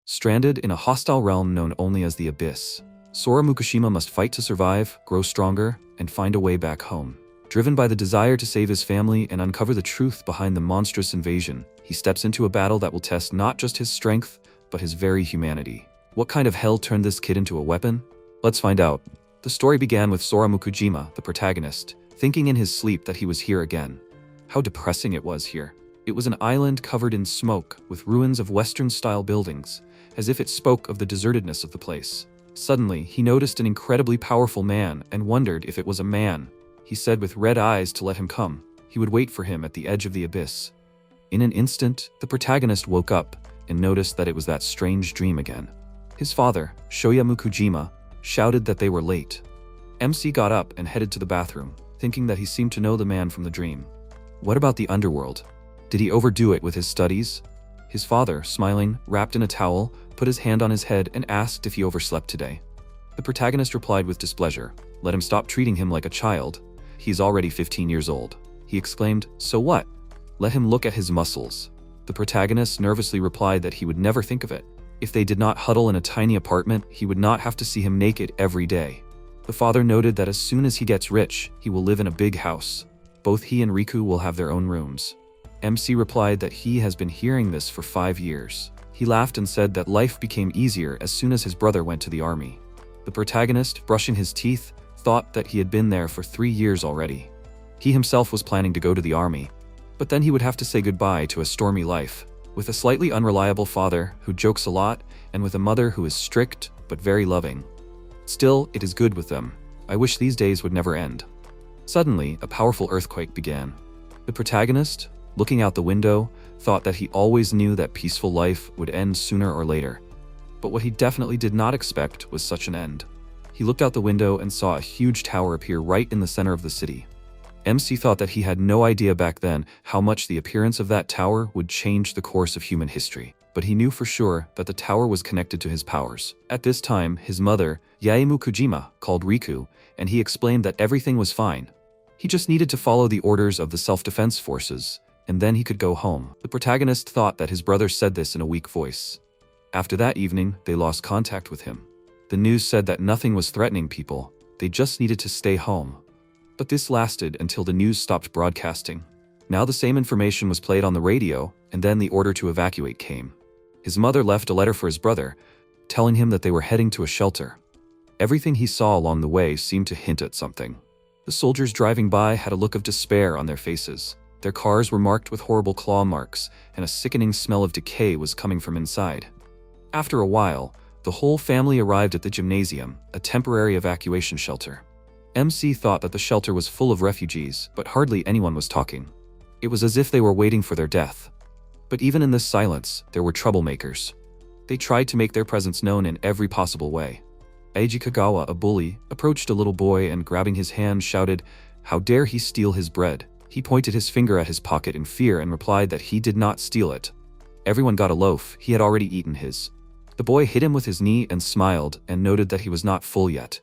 Stranded in a hostile realm known only as the Abyss, Sora Mukashima must fight to survive, grow stronger, and find a way back home. Driven by the desire to save his family and uncover the truth behind the monstrous invasion, he steps into a battle that will test not just his strength, but his very humanity. What kind of hell turned this kid into a weapon? Let's find out. The story began with Sora Mukujima, the protagonist, thinking in his sleep that he was here again. How depressing it was here. It was an island covered in smoke, with ruins of Western-style buildings, as if it spoke of the desertedness of the place. Suddenly, he noticed an incredibly powerful man and wondered if it was a man. He said with red eyes to let him come. He would wait for him at the edge of the abyss. In an instant, the protagonist woke up and noticed that it was that strange dream again. His father, Shoya Mukujima, shouted that they were late. MC got up and headed to the bathroom, thinking that he seemed to know the man from the dream. What about the underworld? Did he overdo it with his studies? His father, smiling, wrapped in a towel, put his hand on his head and asked if he overslept today. The protagonist replied with displeasure. Let him stop treating him like a child. He's already 15 years old. He exclaimed, so what? Let him look at his muscles. The protagonist nervously replied that he would never think of it. If they did not huddle in a tiny apartment, he would not have to see him naked every day. The father noted that as soon as he gets rich, he will live in a big house. Both he and Riku will have their own rooms. MC replied that he has been hearing this for 5 years. He laughed and said that life became easier as soon as his brother went to the army. The protagonist, brushing his teeth, thought that he had been there for 3 years already. He himself was planning to go to the army, but then he would have to say goodbye to a stormy life, with a slightly unreliable father who jokes a lot, and with a mother who is strict but very loving. Still, it is good with them. I wish these days would never end. Suddenly, a powerful earthquake began. The protagonist, looking out the window, thought that he always knew that peaceful life would end sooner or later. But what he definitely did not expect was such an end. He looked out the window and saw a huge tower appear right in the center of the city. MC thought that he had no idea back then how much the appearance of that tower would change the course of human history, but he knew for sure that the tower was connected to his powers. At this time, his mother, Yaemu Kujima, called Riku, and he explained that everything was fine. He just needed to follow the orders of the self-defense forces, and then he could go home. The protagonist thought that his brother said this in a weak voice. After that evening, they lost contact with him. The news said that nothing was threatening people, they just needed to stay home. But this lasted until the news stopped broadcasting. Now the same information was played on the radio, and then the order to evacuate came. His mother left a letter for his brother, telling him that they were heading to a shelter. Everything he saw along the way seemed to hint at something. The soldiers driving by had a look of despair on their faces. Their cars were marked with horrible claw marks, and a sickening smell of decay was coming from inside. After a while, the whole family arrived at the gymnasium, a temporary evacuation shelter. MC thought that the shelter was full of refugees, but hardly anyone was talking. It was as if they were waiting for their death. But even in this silence, there were troublemakers. They tried to make their presence known in every possible way. Eiji Kagawa, a bully, approached a little boy and grabbing his hand shouted, "How dare he steal his bread?" He pointed his finger at his pocket in fear and replied that he did not steal it. Everyone got a loaf, he had already eaten his. The boy hit him with his knee and smiled and noted that he was not full yet.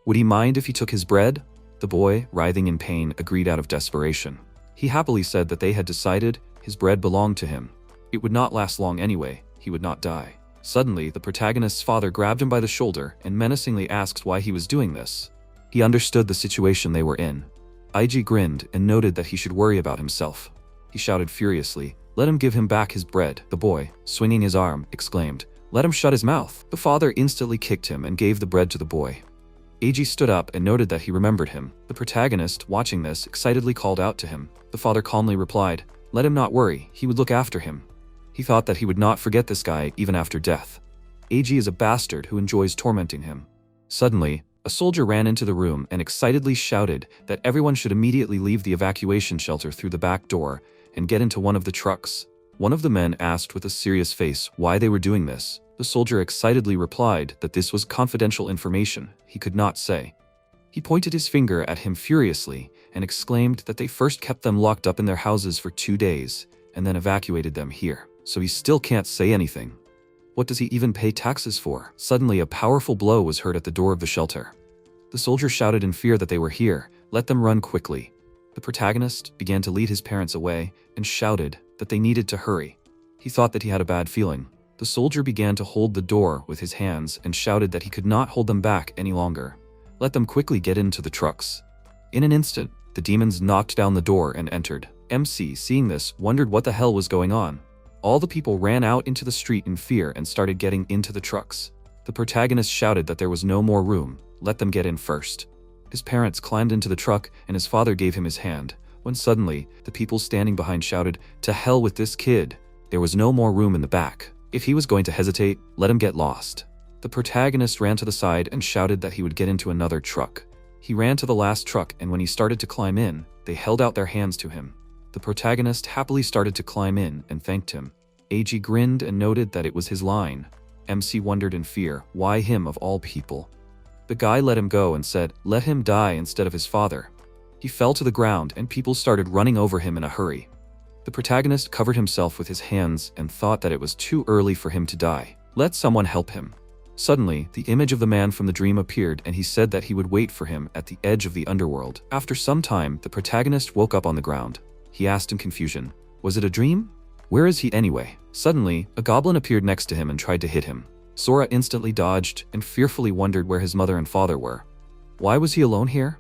Would he mind if he took his bread? The boy, writhing in pain, agreed out of desperation. He happily said that they had decided his bread belonged to him. It would not last long anyway, he would not die. Suddenly, the protagonist's father grabbed him by the shoulder and menacingly asked why he was doing this. He understood the situation they were in. Eiji grinned and noted that he should worry about himself. He shouted furiously, "Let him give him back his bread." The boy, swinging his arm, exclaimed, "Let him shut his mouth." The father instantly kicked him and gave the bread to the boy. Eiji stood up and noted that he remembered him. The protagonist, watching this, excitedly called out to him. The father calmly replied, "Let him not worry, he would look after him." He thought that he would not forget this guy even after death. Eiji is a bastard who enjoys tormenting him. Suddenly, a soldier ran into the room and excitedly shouted that everyone should immediately leave the evacuation shelter through the back door and get into one of the trucks. One of the men asked with a serious face why they were doing this. The soldier excitedly replied that this was confidential information he could not say. He pointed his finger at him furiously and exclaimed that they first kept them locked up in their houses for 2 days and then evacuated them here. So he still can't say anything. What does he even pay taxes for? Suddenly, a powerful blow was heard at the door of the shelter. The soldier shouted in fear that they were here. Let them run quickly. The protagonist began to lead his parents away and shouted that they needed to hurry. He thought that he had a bad feeling. The soldier began to hold the door with his hands and shouted that he could not hold them back any longer. Let them quickly get into the trucks. In an instant, the demons knocked down the door and entered. MC, seeing this, wondered what the hell was going on. All the people ran out into the street in fear and started getting into the trucks. The protagonist shouted that there was no more room. Let them get in first. His parents climbed into the truck and his father gave him his hand, when suddenly, the people standing behind shouted, "To hell with this kid." There was no more room in the back. If he was going to hesitate, let him get lost. The protagonist ran to the side and shouted that he would get into another truck. He ran to the last truck, and when he started to climb in, they held out their hands to him. The protagonist happily started to climb in and thanked him. AG grinned and noted that it was his line. MC wondered in fear, why him of all people? The guy let him go and said, let him die instead of his father. He fell to the ground and people started running over him in a hurry. The protagonist covered himself with his hands and thought that it was too early for him to die. Let someone help him. Suddenly, the image of the man from the dream appeared and he said that he would wait for him at the edge of the underworld. After some time, the protagonist woke up on the ground. He asked in confusion, was it a dream? Where is he anyway? Suddenly, a goblin appeared next to him and tried to hit him. Sora instantly dodged and fearfully wondered where his mother and father were. Why was he alone here?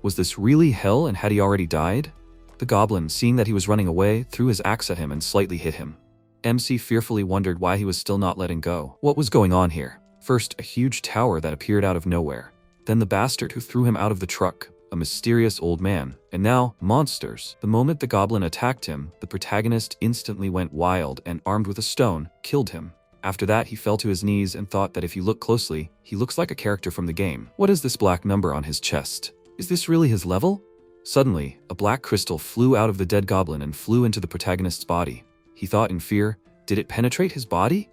Was this really hell and had he already died? The goblin, seeing that he was running away, threw his axe at him and slightly hit him. MC fearfully wondered why he was still not letting go. What was going on here? First, a huge tower that appeared out of nowhere. Then the bastard who threw him out of the truck, a mysterious old man. And now, monsters. The moment the goblin attacked him, the protagonist instantly went wild and, armed with a stone, killed him. After that, he fell to his knees and thought that if you look closely, he looks like a character from the game. What is this black number on his chest? Is this really his level? Suddenly, a black crystal flew out of the dead goblin and flew into the protagonist's body. He thought in fear, did it penetrate his body?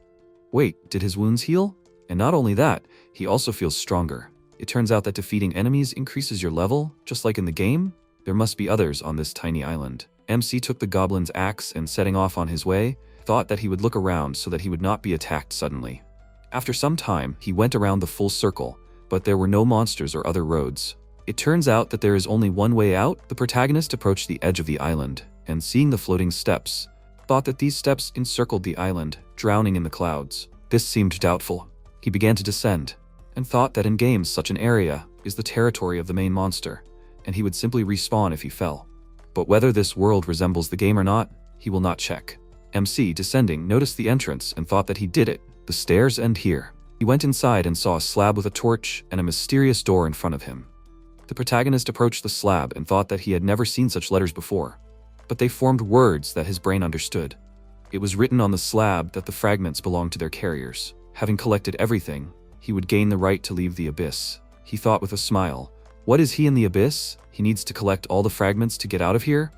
Wait, did his wounds heal? And not only that, he also feels stronger. It turns out that defeating enemies increases your level, just like in the game. There must be others on this tiny island. MC took the goblin's axe and setting off on his way, thought that he would look around so that he would not be attacked suddenly. After some time, he went around the full circle, but there were no monsters or other roads. It turns out that there is only one way out. The protagonist approached the edge of the island, and seeing the floating steps, thought that these steps encircled the island, drowning in the clouds. This seemed doubtful. He began to descend, and thought that in games such an area is the territory of the main monster, and he would simply respawn if he fell. But whether this world resembles the game or not, he will not check. MC, descending, noticed the entrance and thought that he did it. The stairs end here. He went inside and saw a slab with a torch and a mysterious door in front of him. The protagonist approached the slab and thought that he had never seen such letters before, but they formed words that his brain understood. It was written on the slab that the fragments belonged to their carriers. Having collected everything, he would gain the right to leave the abyss. He thought with a smile, what is he in the abyss? He needs to collect all the fragments to get out of here?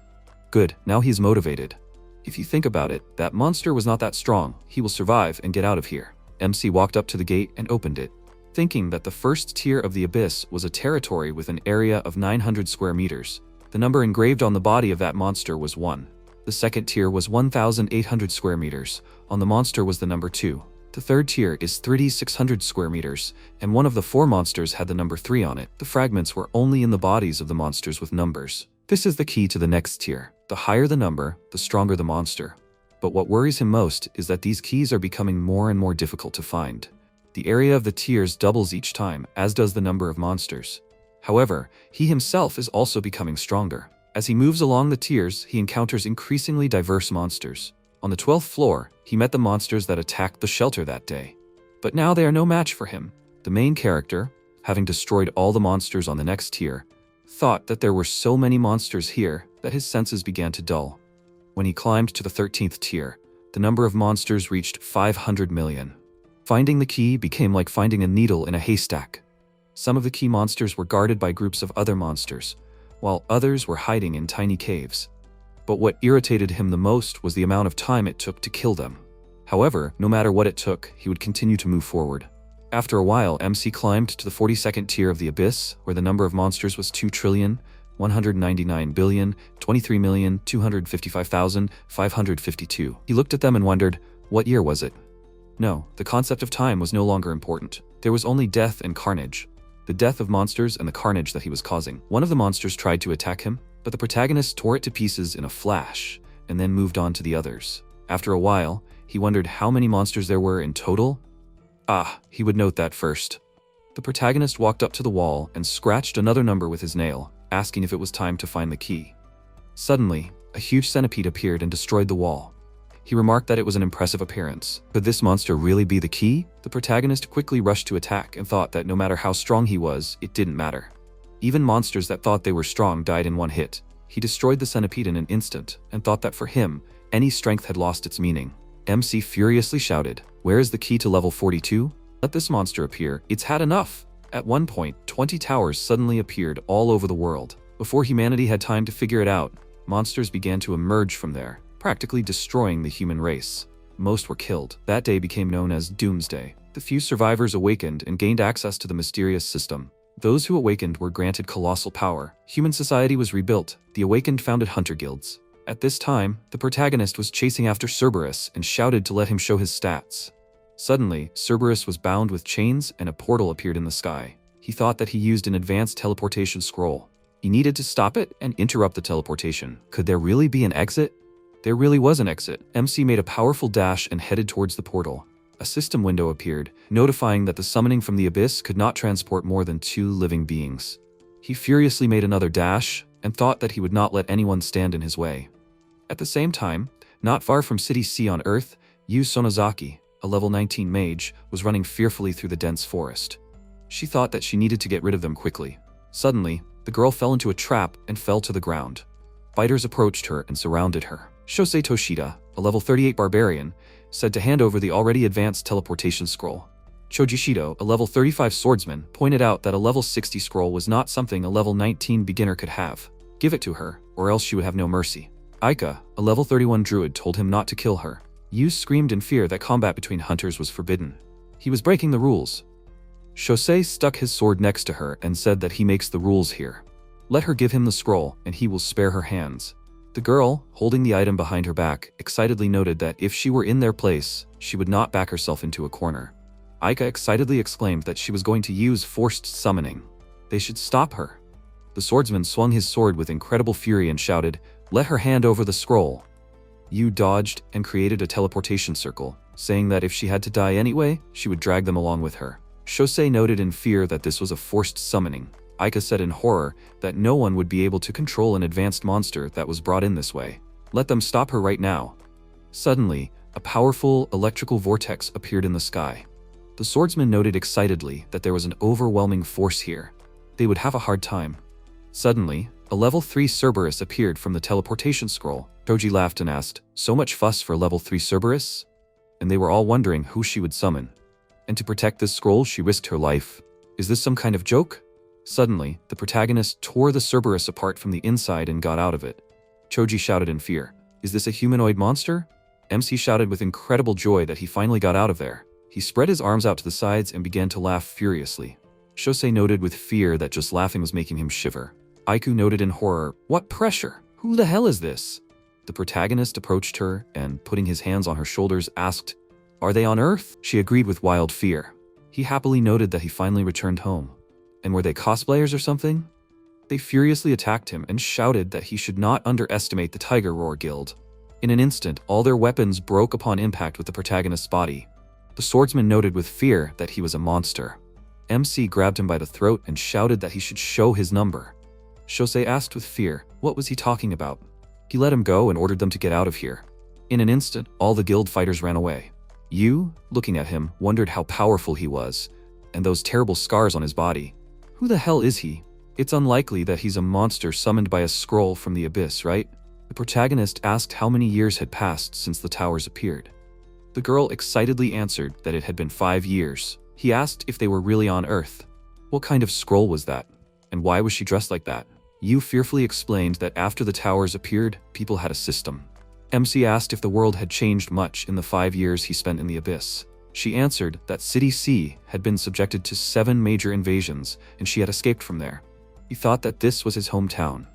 Good, now he's motivated. If you think about it, that monster was not that strong. He will survive and get out of here. MC walked up to the gate and opened it, thinking that the first tier of the abyss was a territory with an area of 900 square meters. The number engraved on the body of that monster was 1. The second tier was 1,800 square meters. On the monster was the number 2. The third tier is 3,600 square meters, and one of the 4 monsters had the number 3 on it. The fragments were only in the bodies of the monsters with numbers. This is the key to the next tier. The higher the number, the stronger the monster. But what worries him most is that these keys are becoming more and more difficult to find. The area of the tiers doubles each time, as does the number of monsters. However, he himself is also becoming stronger. As he moves along the tiers, he encounters increasingly diverse monsters. On the 12th floor, he met the monsters that attacked the shelter that day. But now they are no match for him. The main character, having destroyed all the monsters on the next tier, thought that there were so many monsters here that his senses began to dull. When he climbed to the 13th tier, the number of monsters reached 500 million. Finding the key became like finding a needle in a haystack. Some of the key monsters were guarded by groups of other monsters, while others were hiding in tiny caves. But what irritated him the most was the amount of time it took to kill them. However, no matter what it took, he would continue to move forward. After a while, MC climbed to the 42nd tier of the abyss, where the number of monsters was 2,199,23,255,552. He looked at them and wondered, what year was it? No, the concept of time was no longer important. There was only death and carnage. The death of monsters and the carnage that he was causing. One of the monsters tried to attack him, but the protagonist tore it to pieces in a flash, and then moved on to the others. After a while, He wondered how many monsters there were in total. He would note that first. The protagonist walked up to the wall and scratched another number with his nail, asking if it was time to find the key. Suddenly, a huge centipede appeared and destroyed the wall. He remarked that it was an impressive appearance. Could this monster really be the key? The protagonist quickly rushed to attack and thought that no matter how strong he was, it didn't matter. Even monsters that thought they were strong died in one hit. He destroyed the centipede in an instant and thought that for him, any strength had lost its meaning. MC furiously shouted, "Where is the key to level 42? Let this monster appear. It's had enough." At one point, 20 towers suddenly appeared all over the world. Before humanity had time to figure it out, monsters began to emerge from there, practically destroying the human race. Most were killed. That day became known as Doomsday. The few survivors awakened and gained access to the mysterious system. Those who awakened were granted colossal power. Human society was rebuilt. The awakened founded hunter guilds. At this time, the protagonist was chasing after Cerberus and shouted to let him show his stats. Suddenly, Cerberus was bound with chains and a portal appeared in the sky. He thought that he used an advanced teleportation scroll. He needed to stop it and interrupt the teleportation. Could there really be an exit? There really was an exit. MC made a powerful dash and headed towards the portal. A system window appeared, notifying that the summoning from the abyss could not transport more than 2 living beings. He furiously made another dash and thought that he would not let anyone stand in his way. At the same time, not far from City C on Earth, Yu Sonozaki, a level 19 mage, was running fearfully through the dense forest. She thought that she needed to get rid of them quickly. Suddenly, the girl fell into a trap and fell to the ground. Fighters approached her and surrounded her. Shosei Toshida, a level 38 barbarian, said to hand over the already advanced teleportation scroll. Choji Shido, a level 35 swordsman, pointed out that a level 60 scroll was not something a level 19 beginner could have. Give it to her, or else she would have no mercy. Aika, a level 31 druid, told him not to kill her. Yu screamed in fear that combat between hunters was forbidden. He was breaking the rules. Shosei stuck his sword next to her and said that he makes the rules here. Let her give him the scroll, and he will spare her hands. The girl, holding the item behind her back, excitedly noted that if she were in their place, she would not back herself into a corner. Aika excitedly exclaimed that she was going to use forced summoning. They should stop her. The swordsman swung his sword with incredible fury and shouted, "Let her hand over the scroll." Yu dodged and created a teleportation circle, saying that if she had to die anyway, she would drag them along with her. Shosei noted in fear that this was a forced summoning. Aika said in horror that no one would be able to control an advanced monster that was brought in this way. Let them stop her right now. Suddenly, a powerful electrical vortex appeared in the sky. The swordsman noted excitedly that there was an overwhelming force here. They would have a hard time. Suddenly, a level 3 Cerberus appeared from the teleportation scroll. Toji laughed and asked, "So much fuss for level 3 Cerberus?" And they were all wondering who she would summon. And to protect this scroll, she risked her life. Is this some kind of joke? Suddenly, the protagonist tore the Cerberus apart from the inside and got out of it. Choji shouted in fear, "Is this a humanoid monster?" MC shouted with incredible joy that he finally got out of there. He spread his arms out to the sides and began to laugh furiously. Shosei noted with fear that just laughing was making him shiver. Aiku noted in horror, "What pressure? Who the hell is this?" The protagonist approached her and, putting his hands on her shoulders, asked, "Are they on Earth?" She agreed with wild fear. He happily noted that he finally returned home. And were they cosplayers or something? They furiously attacked him and shouted that he should not underestimate the Tiger Roar Guild. In an instant, all their weapons broke upon impact with the protagonist's body. The swordsman noted with fear that he was a monster. MC grabbed him by the throat and shouted that he should show his number. Shosei asked with fear, what was he talking about? He let him go and ordered them to get out of here. In an instant, all the guild fighters ran away. Yu, looking at him, wondered how powerful he was, and those terrible scars on his body. Who the hell is he? It's unlikely that he's a monster summoned by a scroll from the abyss, right? The protagonist asked how many years had passed since the towers appeared. The girl excitedly answered that it had been 5 years. He asked if they were really on Earth. What kind of scroll was that? And why was she dressed like that? Yu fearfully explained that after the towers appeared, people had a system. MC asked if the world had changed much in the 5 years he spent in the abyss. She answered that City C had been subjected to 7 major invasions, and she had escaped from there. He thought that this was his hometown.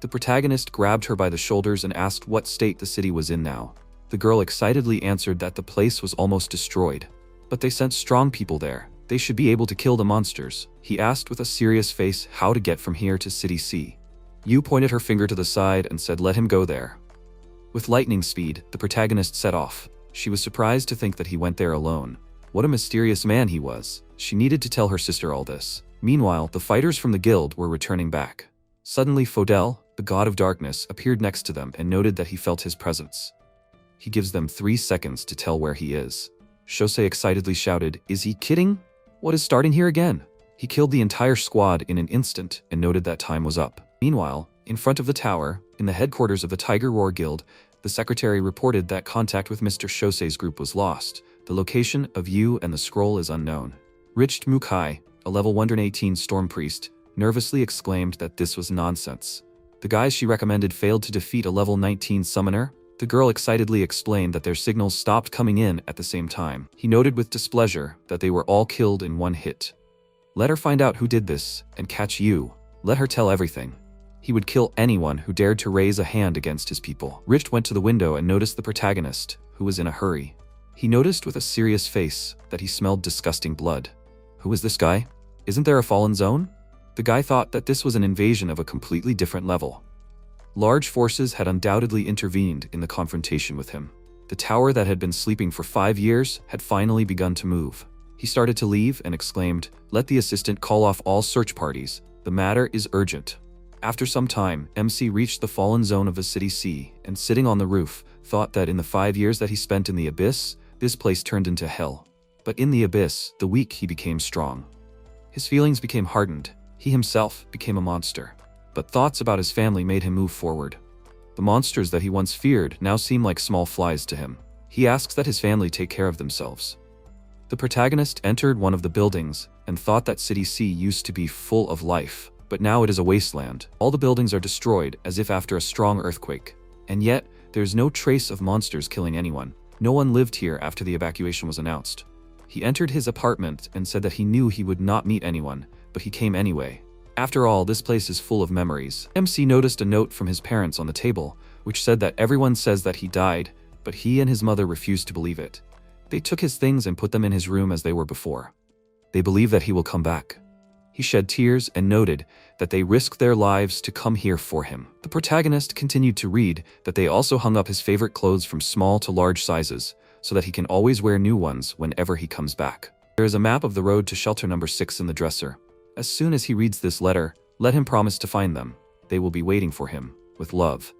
The protagonist grabbed her by the shoulders and asked what state the city was in now. The girl excitedly answered that the place was almost destroyed. But they sent strong people there. They should be able to kill the monsters. He asked with a serious face how to get from here to City C. Yu pointed her finger to the side and said let him go there. With lightning speed, the protagonist set off. She was surprised to think that he went there alone. What a mysterious man he was. She needed to tell her sister all this. Meanwhile, the fighters from the guild were returning back. Suddenly, Fodel, the god of darkness, appeared next to them and noted that he felt his presence. He gives them 3 seconds to tell where he is. Shosei excitedly shouted, "Is he kidding? What is starting here again?" He killed the entire squad in an instant and noted that time was up. Meanwhile, in front of the tower, in the headquarters of the Tiger Roar Guild, the secretary reported that contact with Mr. Shosei's group was lost. The location of you and the scroll is unknown. Richt Mukai, a level 118 storm priest, nervously exclaimed that this was nonsense. The guys she recommended failed to defeat a level 19 summoner. The girl excitedly explained that their signals stopped coming in at the same time. He noted with displeasure that they were all killed in one hit. Let her find out who did this and catch you. Let her tell everything. He would kill anyone who dared to raise a hand against his people. Richt went to the window and noticed the protagonist, who was in a hurry. He noticed with a serious face that he smelled disgusting blood. Who is this guy? Isn't there a fallen zone? The guy thought that this was an invasion of a completely different level. Large forces had undoubtedly intervened in the confrontation with him. The tower that had been sleeping for 5 years had finally begun to move. He started to leave and exclaimed, "Let the assistant call off all search parties. The matter is urgent." After some time, MC reached the fallen zone of the city C and, sitting on the roof, thought that in the 5 years that he spent in the abyss, this place turned into hell. But in the abyss, the weak he became strong. His feelings became hardened. He himself became a monster. But thoughts about his family made him move forward. The monsters that he once feared now seem like small flies to him. He asks that his family take care of themselves. The protagonist entered one of the buildings and thought that City C used to be full of life, but now it is a wasteland. All the buildings are destroyed as if after a strong earthquake. And yet, there's no trace of monsters killing anyone. No one lived here after the evacuation was announced. He entered his apartment and said that he knew he would not meet anyone, but he came anyway. After all, this place is full of memories. MC noticed a note from his parents on the table, which said that everyone says that he died, but he and his mother refused to believe it. They took his things and put them in his room as they were before. They believe that he will come back. He shed tears and noted that they risked their lives to come here for him. The protagonist continued to read that they also hung up his favorite clothes from small to large sizes, so that he can always wear new ones whenever he comes back. There is a map of the road to shelter number 6 in the dresser. As soon as he reads this letter, let him promise to find them. They will be waiting for him. With love,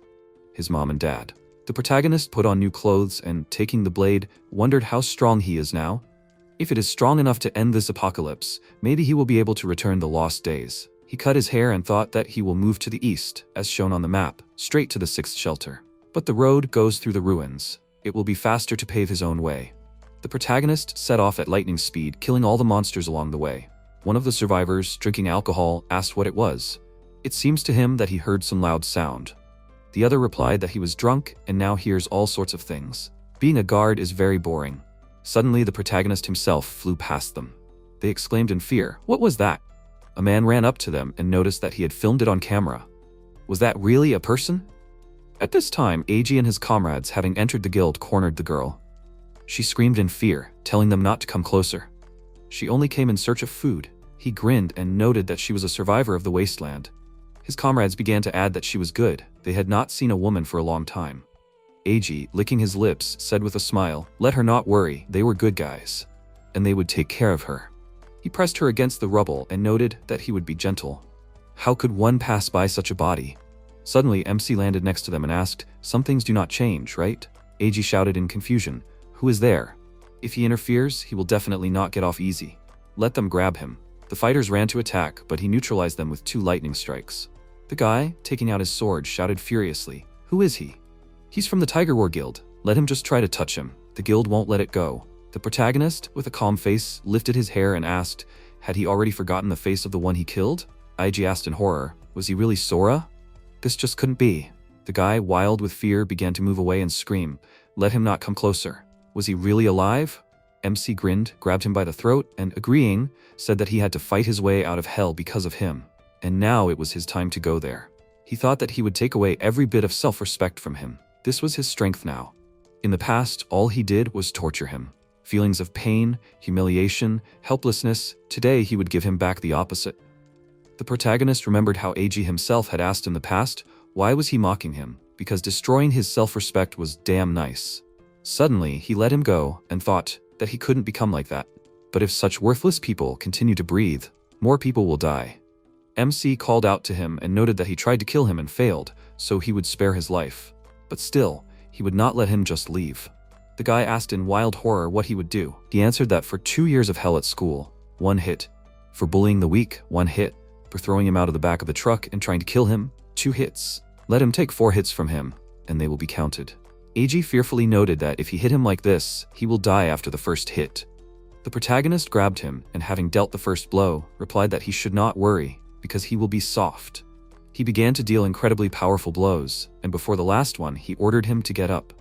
his mom and dad. The protagonist put on new clothes and, taking the blade, wondered how strong he is now. If it is strong enough to end this apocalypse, maybe he will be able to return the lost days. He cut his hair and thought that he will move to the east, as shown on the map, straight to the 6th shelter. But the road goes through the ruins. It will be faster to pave his own way. The protagonist set off at lightning speed, killing all the monsters along the way. One of the survivors, drinking alcohol, asked what it was. It seems to him that he heard some loud sound. The other replied that he was drunk and now hears all sorts of things. Being a guard is very boring. Suddenly, the protagonist himself flew past them. They exclaimed in fear, "What was that?" A man ran up to them and noticed that he had filmed it on camera. Was that really a person? At this time, Eiji and his comrades, having entered the guild, cornered the girl. She screamed in fear, telling them not to come closer. She only came in search of food. He grinned and noted that she was a survivor of the wasteland. His comrades began to add that she was good. They had not seen a woman for a long time. Eiji, licking his lips, said with a smile, "Let her not worry, they were good guys. And they would take care of her." He pressed her against the rubble and noted that he would be gentle. How could one pass by such a body? Suddenly, MC landed next to them and asked, "Some things do not change, right?" Eiji shouted in confusion, "Who is there? If he interferes, he will definitely not get off easy. Let them grab him." The fighters ran to attack, but he neutralized them with 2 lightning strikes. The guy, taking out his sword, shouted furiously, "Who is he?" "He's from the Tiger War Guild. Let him just try to touch him. The guild won't let it go." The protagonist, with a calm face, lifted his hair and asked, had he already forgotten the face of the one he killed? Eiji asked in horror, was he really Sora? This just couldn't be. The guy, wild with fear, began to move away and scream, "Let him not come closer." Was he really alive? MC grinned, grabbed him by the throat, and, agreeing, said that he had to fight his way out of hell because of him. And now it was his time to go there. He thought that he would take away every bit of self-respect from him. This was his strength now. In the past, all he did was torture him. Feelings of pain, humiliation, helplessness, today he would give him back the opposite. The protagonist remembered how Eiji himself had asked in the past, why was he mocking him? Because destroying his self-respect was damn nice. Suddenly, he let him go and thought that he couldn't become like that. But if such worthless people continue to breathe, more people will die. MC called out to him and noted that he tried to kill him and failed, so he would spare his life. But still, he would not let him just leave. The guy asked in wild horror what he would do. He answered that for 2 years of hell at school, 1 hit. For bullying the weak, 1 hit. For throwing him out of the back of the truck and trying to kill him, 2 hits. Let him take 4 hits from him, and they will be counted. AG fearfully noted that if he hit him like this, he will die after the first hit. The protagonist grabbed him and, having dealt the first blow, replied that he should not worry, because he will be soft. He began to deal incredibly powerful blows, and before the last one, he ordered him to get up.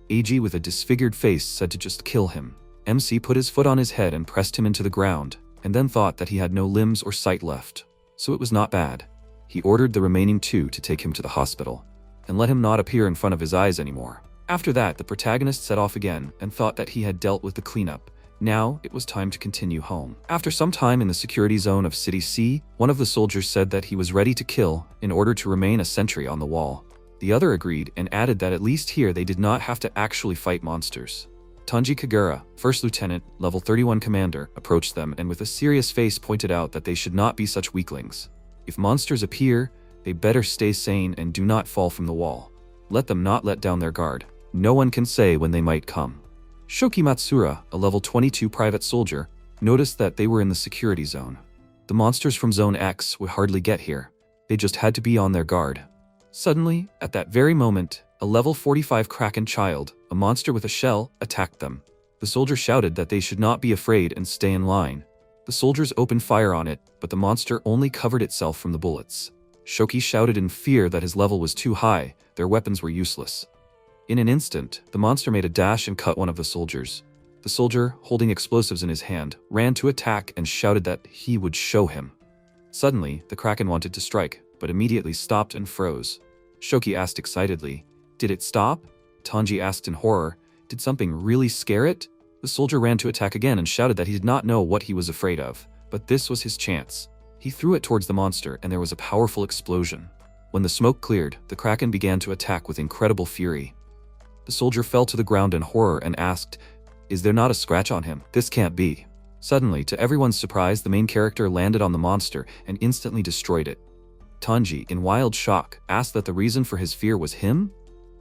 AG with a disfigured face said to just kill him. MC put his foot on his head and pressed him into the ground, and then thought that he had no limbs or sight left. So it was not bad. He ordered the remaining 2 to take him to the hospital, and let him not appear in front of his eyes anymore. After that, the protagonist set off again and thought that he had dealt with the cleanup. Now, it was time to continue home. After some time in the security zone of City C, one of the soldiers said that he was ready to kill in order to remain a sentry on the wall. The other agreed and added that at least here they did not have to actually fight monsters. Tanji Kagura, first lieutenant, level 31 commander, approached them and with a serious face pointed out that they should not be such weaklings. If monsters appear, they better stay sane and do not fall from the wall. Let them not let down their guard. No one can say when they might come. Shoki Matsura, a level 22 private soldier, noticed that they were in the security zone. The monsters from Zone X would hardly get here. They just had to be on their guard. Suddenly, at that very moment, a level 45 Kraken child, a monster with a shell, attacked them. The soldier shouted that they should not be afraid and stay in line. The soldiers opened fire on it, but the monster only covered itself from the bullets. Shoki shouted in fear that his level was too high, their weapons were useless. In an instant, the monster made a dash and cut one of the soldiers. The soldier, holding explosives in his hand, ran to attack and shouted that he would show him. Suddenly, the Kraken wanted to strike, but immediately stopped and froze. Shoki asked excitedly, "Did it stop?" Tanji asked in horror, "Did something really scare it?" The soldier ran to attack again and shouted that he did not know what he was afraid of, but this was his chance. He threw it towards the monster and there was a powerful explosion. When the smoke cleared, the Kraken began to attack with incredible fury. The soldier fell to the ground in horror and asked, "Is there not a scratch on him? This can't be." Suddenly, to everyone's surprise, the main character landed on the monster and instantly destroyed it. Tanji, in wild shock, asked that the reason for his fear was him?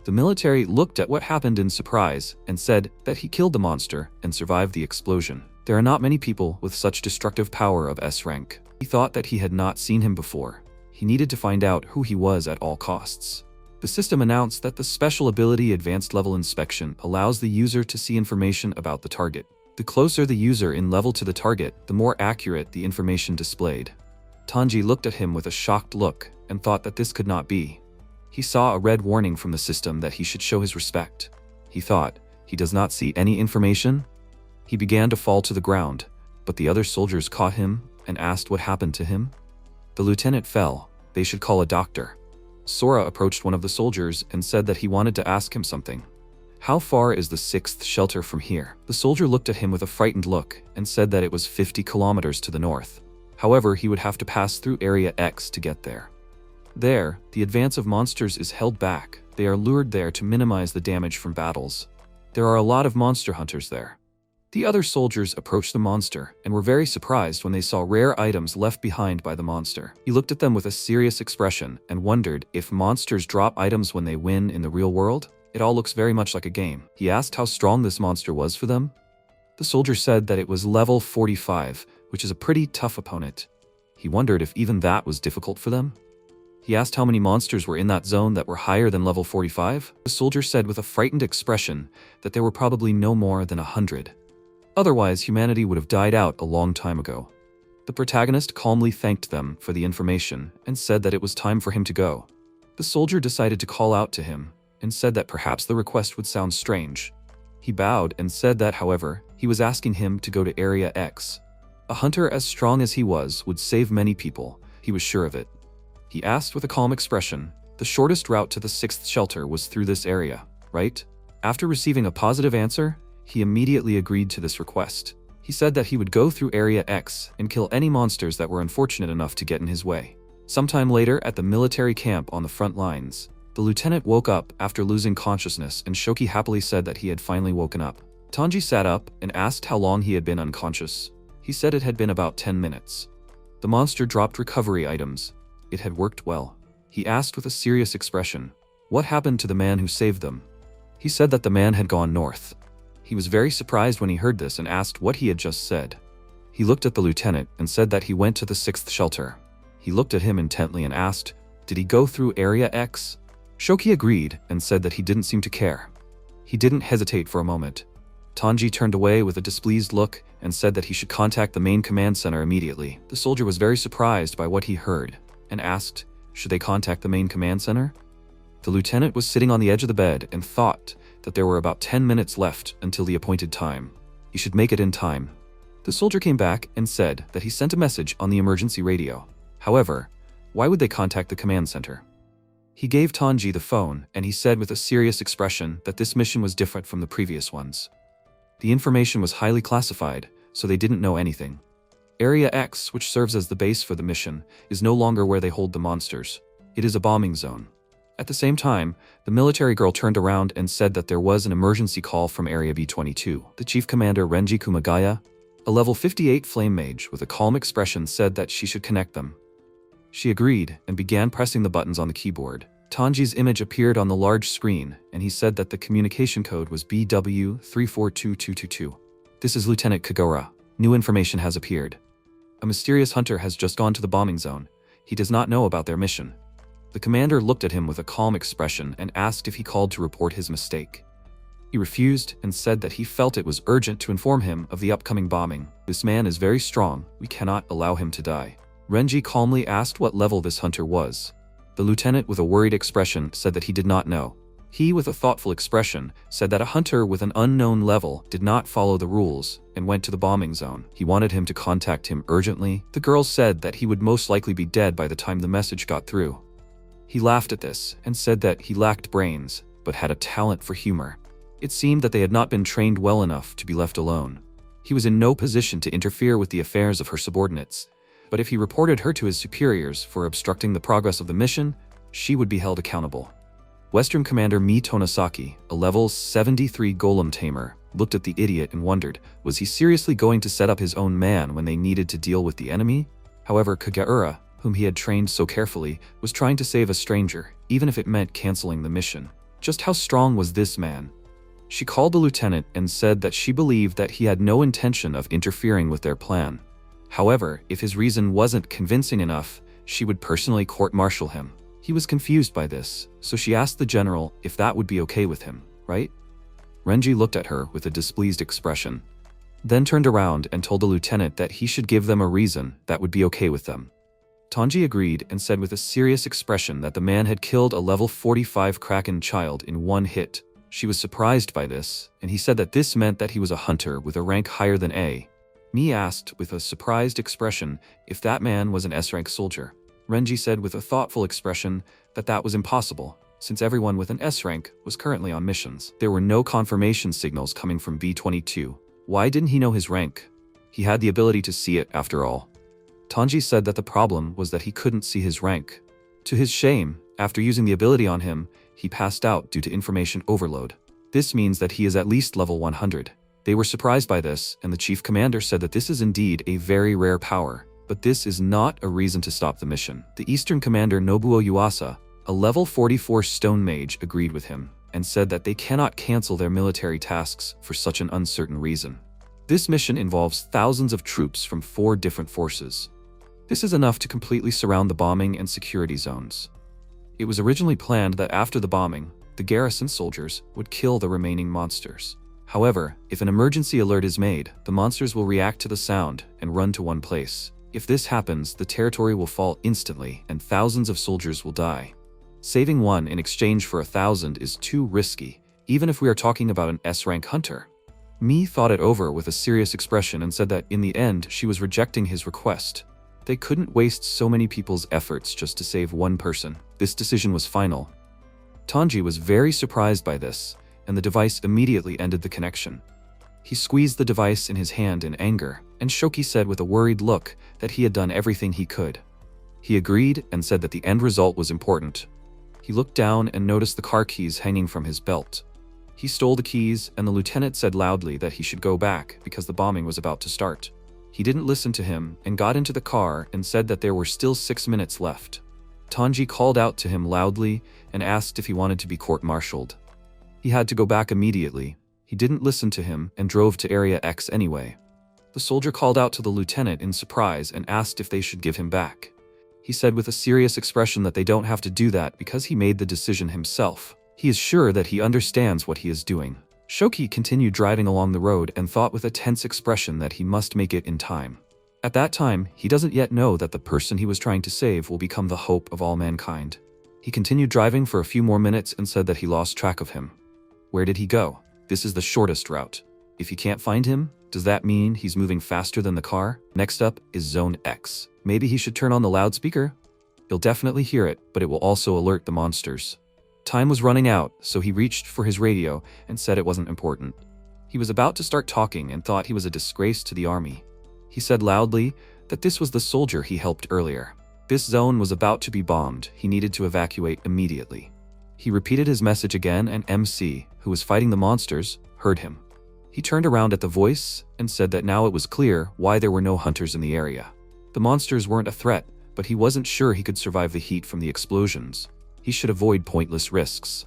The military looked at what happened in surprise and said that he killed the monster and survived the explosion. There are not many people with such destructive power of S rank. He thought that he had not seen him before. He needed to find out who he was at all costs. The system announced that the special ability Advanced Level Inspection allows the user to see information about the target. The closer the user in level to the target, the more accurate the information displayed. Tanji looked at him with a shocked look and thought that this could not be. He saw a red warning from the system that he should show his respect. He thought, he does not see any information? He began to fall to the ground, but the other soldiers caught him and asked what happened to him. The lieutenant fell. They should call a doctor. Sora approached one of the soldiers and said that he wanted to ask him something. "How far is the 6th shelter from here?" The soldier looked at him with a frightened look and said that it was 50 kilometers to the north. However, he would have to pass through Area X to get there. There, the advance of monsters is held back. They are lured there to minimize the damage from battles. There are a lot of monster hunters there. The other soldiers approached the monster and were very surprised when they saw rare items left behind by the monster. He looked at them with a serious expression and wondered if monsters drop items when they win in the real world. It all looks very much like a game. He asked how strong this monster was for them. The soldier said that it was level 45, which is a pretty tough opponent. He wondered if even that was difficult for them. He asked how many monsters were in that zone that were higher than level 45. The soldier said with a frightened expression that there were probably no more than 100. Otherwise, humanity would have died out a long time ago. The protagonist calmly thanked them for the information and said that it was time for him to go. The soldier decided to call out to him and said that perhaps the request would sound strange. He bowed and said that, however, he was asking him to go to Area X. A hunter as strong as he was would save many people. He was sure of it. He asked with a calm expression, "The shortest route to the 6th shelter was through this area, right?" After receiving a positive answer, he immediately agreed to this request. He said that he would go through Area X and kill any monsters that were unfortunate enough to get in his way. Sometime later, at the military camp on the front lines, The lieutenant woke up after losing consciousness, and Shoki happily said that he had finally woken up. Tanji sat up and asked how long he had been unconscious. He said it had been about 10 minutes. The monster dropped recovery items. It had worked well. He asked with a serious expression, what happened to the man who saved them? He said that the man had gone north. He was very surprised when he heard this and asked what he had just said. He looked at the lieutenant and said that he went to the 6th shelter. He looked at him intently and asked, did he go through Area X? Shoki agreed and said that he didn't seem to care. He didn't hesitate for a moment. Tanji turned away with a displeased look and said that he should contact the main command center immediately. The soldier was very surprised by what he heard and asked, should they contact the main command center? The lieutenant was sitting on the edge of the bed and thought that there were about 10 minutes left until the appointed time. He should make it in time. The soldier came back and said that he sent a message on the emergency radio. However, why would they contact the command center? He gave Tanji the phone and he said with a serious expression that this mission was different from the previous ones. The information was highly classified, so they didn't know anything. Area X, which serves as the base for the mission, is no longer where they hold the monsters. It is a bombing zone. At the same time, the military girl turned around and said that there was an emergency call from Area B-22. The chief commander Renji Kumagaya, a level 58 flame mage with a calm expression, said that she should connect them. She agreed and began pressing the buttons on the keyboard. Tanji's image appeared on the large screen, and he said that the communication code was BW342222. This is Lieutenant Kagura. New information has appeared. A mysterious hunter has just gone to the bombing zone. He does not know about their mission. The commander looked at him with a calm expression and asked if he called to report his mistake. He refused and said that he felt it was urgent to inform him of the upcoming bombing. This man is very strong. We cannot allow him to die. Renji calmly asked what level this hunter was. The lieutenant with a worried expression said that he did not know. He, with a thoughtful expression, said that a hunter with an unknown level did not follow the rules and went to the bombing zone. He wanted him to contact him urgently. The girl said that he would most likely be dead by the time the message got through. He laughed at this and said that he lacked brains, but had a talent for humor. It seemed that they had not been trained well enough to be left alone. He was in no position to interfere with the affairs of her subordinates, but if he reported her to his superiors for obstructing the progress of the mission, she would be held accountable. Western Commander Mi Tonosaki, a level 73 golem tamer, looked at the idiot and wondered, was he seriously going to set up his own man when they needed to deal with the enemy? However, Kagura, whom he had trained so carefully, was trying to save a stranger, even if it meant canceling the mission. Just how strong was this man? She called the lieutenant and said that she believed that he had no intention of interfering with their plan. However, if his reason wasn't convincing enough, she would personally court-martial him. He was confused by this, so she asked the general if that would be okay with him, right? Renji looked at her with a displeased expression, then turned around and told the lieutenant that he should give them a reason that would be okay with them. Tanji agreed and said with a serious expression that the man had killed a level 45 Kraken child in one hit. She was surprised by this, and he said that this meant that he was a hunter with a rank higher than A. Mi asked with a surprised expression if that man was an S-rank soldier. Renji said with a thoughtful expression that that was impossible, since everyone with an S-rank was currently on missions. There were no confirmation signals coming from B-22. Why didn't he know his rank? He had the ability to see it after all. Tanji said that the problem was that he couldn't see his rank. To his shame, after using the ability on him, he passed out due to information overload. This means that he is at least level 100. They were surprised by this, and the chief commander said that this is indeed a very rare power, but this is not a reason to stop the mission. The Eastern Commander Nobuo Yuasa, a level 44 stone mage, agreed with him, and said that they cannot cancel their military tasks for such an uncertain reason. This mission involves thousands of troops from 4 different forces. This is enough to completely surround the bombing and security zones. It was originally planned that after the bombing, the garrison soldiers would kill the remaining monsters. However, if an emergency alert is made, the monsters will react to the sound and run to one place. If this happens, the territory will fall instantly and thousands of soldiers will die. Saving one in exchange for 1,000 is too risky, even if we are talking about an S-rank hunter. Mi thought it over with a serious expression and said that in the end she was rejecting his request. They couldn't waste so many people's efforts just to save one person. This decision was final. Tanji was very surprised by this, and the device immediately ended the connection. He squeezed the device in his hand in anger, and Shoki said with a worried look that he had done everything he could. He agreed and said that the end result was important. He looked down and noticed the car keys hanging from his belt. He stole the keys, and the lieutenant said loudly that he should go back because the bombing was about to start. He didn't listen to him and got into the car and said that there were still 6 minutes left. Tanji called out to him loudly and asked if he wanted to be court-martialed. He had to go back immediately. He didn't listen to him and drove to Area X anyway. The soldier called out to the lieutenant in surprise and asked if they should give him back. He said with a serious expression that they don't have to do that because he made the decision himself. He is sure that he understands what he is doing. Shoki continued driving along the road and thought with a tense expression that he must make it in time. At that time, he doesn't yet know that the person he was trying to save will become the hope of all mankind. He continued driving for a few more minutes and said that he lost track of him. Where did he go? This is the shortest route. If you can't find him, does that mean he's moving faster than the car? Next up is Zone X. Maybe he should turn on the loudspeaker? He'll definitely hear it, but it will also alert the monsters. Time was running out, so he reached for his radio and said it wasn't important. He was about to start talking and thought he was a disgrace to the army. He said loudly that this was the soldier he helped earlier. This zone was about to be bombed. He needed to evacuate immediately. He repeated his message again, and MC, who was fighting the monsters, heard him. He turned around at the voice and said that now it was clear why there were no hunters in the area. The monsters weren't a threat, but he wasn't sure he could survive the heat from the explosions. He should avoid pointless risks.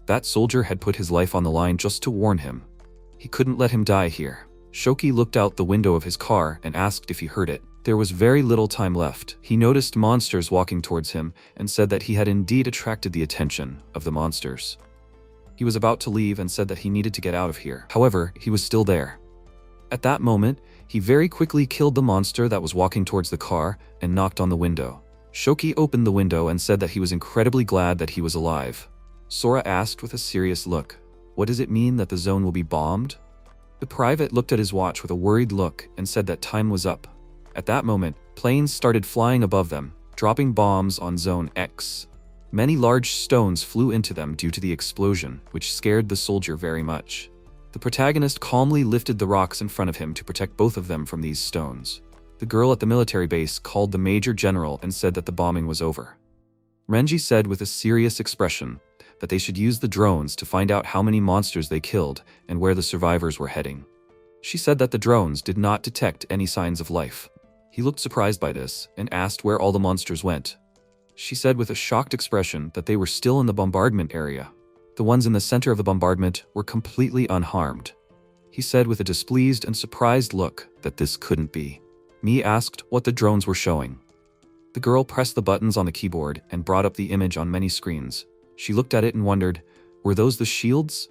That soldier had put his life on the line just to warn him. He couldn't let him die here. Shoki looked out the window of his car and asked if he heard it. There was very little time left. He noticed monsters walking towards him and said that he had indeed attracted the attention of the monsters. He was about to leave and said that he needed to get out of here. However, he was still there. At that moment, he very quickly killed the monster that was walking towards the car and knocked on the window. Shoki opened the window and said that he was incredibly glad that he was alive. Sora asked with a serious look, "What does it mean that the zone will be bombed?" The private looked at his watch with a worried look and said that time was up. At that moment, planes started flying above them, dropping bombs on Zone X. Many large stones flew into them due to the explosion, which scared the soldier very much. The protagonist calmly lifted the rocks in front of him to protect both of them from these stones. The girl at the military base called the major general and said that the bombing was over. Renji said with a serious expression that they should use the drones to find out how many monsters they killed and where the survivors were heading. She said that the drones did not detect any signs of life. He looked surprised by this and asked where all the monsters went. She said with a shocked expression that they were still in the bombardment area. The ones in the center of the bombardment were completely unharmed. He said with a displeased and surprised look that this couldn't be. Mi asked what the drones were showing. The girl pressed the buttons on the keyboard and brought up the image on many screens. She looked at it and wondered, were those the shields?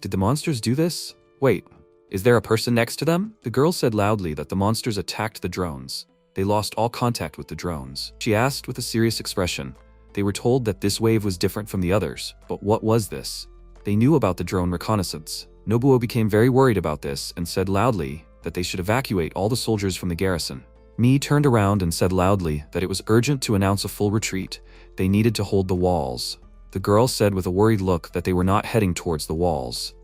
Did the monsters do this? Wait, is there a person next to them? The girl said loudly that the monsters attacked the drones. They lost all contact with the drones. She asked with a serious expression. They were told that this wave was different from the others, but what was this? They knew about the drone reconnaissance. Nobuo became very worried about this and said loudly that they should evacuate all the soldiers from the garrison. Mi turned around and said loudly that it was urgent to announce a full retreat. They needed to hold the walls. The girl said with a worried look that they were not heading towards the walls.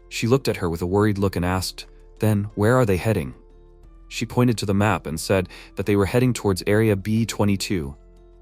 She looked at her with a worried look and asked, "Then, where are they heading?" She pointed to the map and said that they were heading towards Area B22.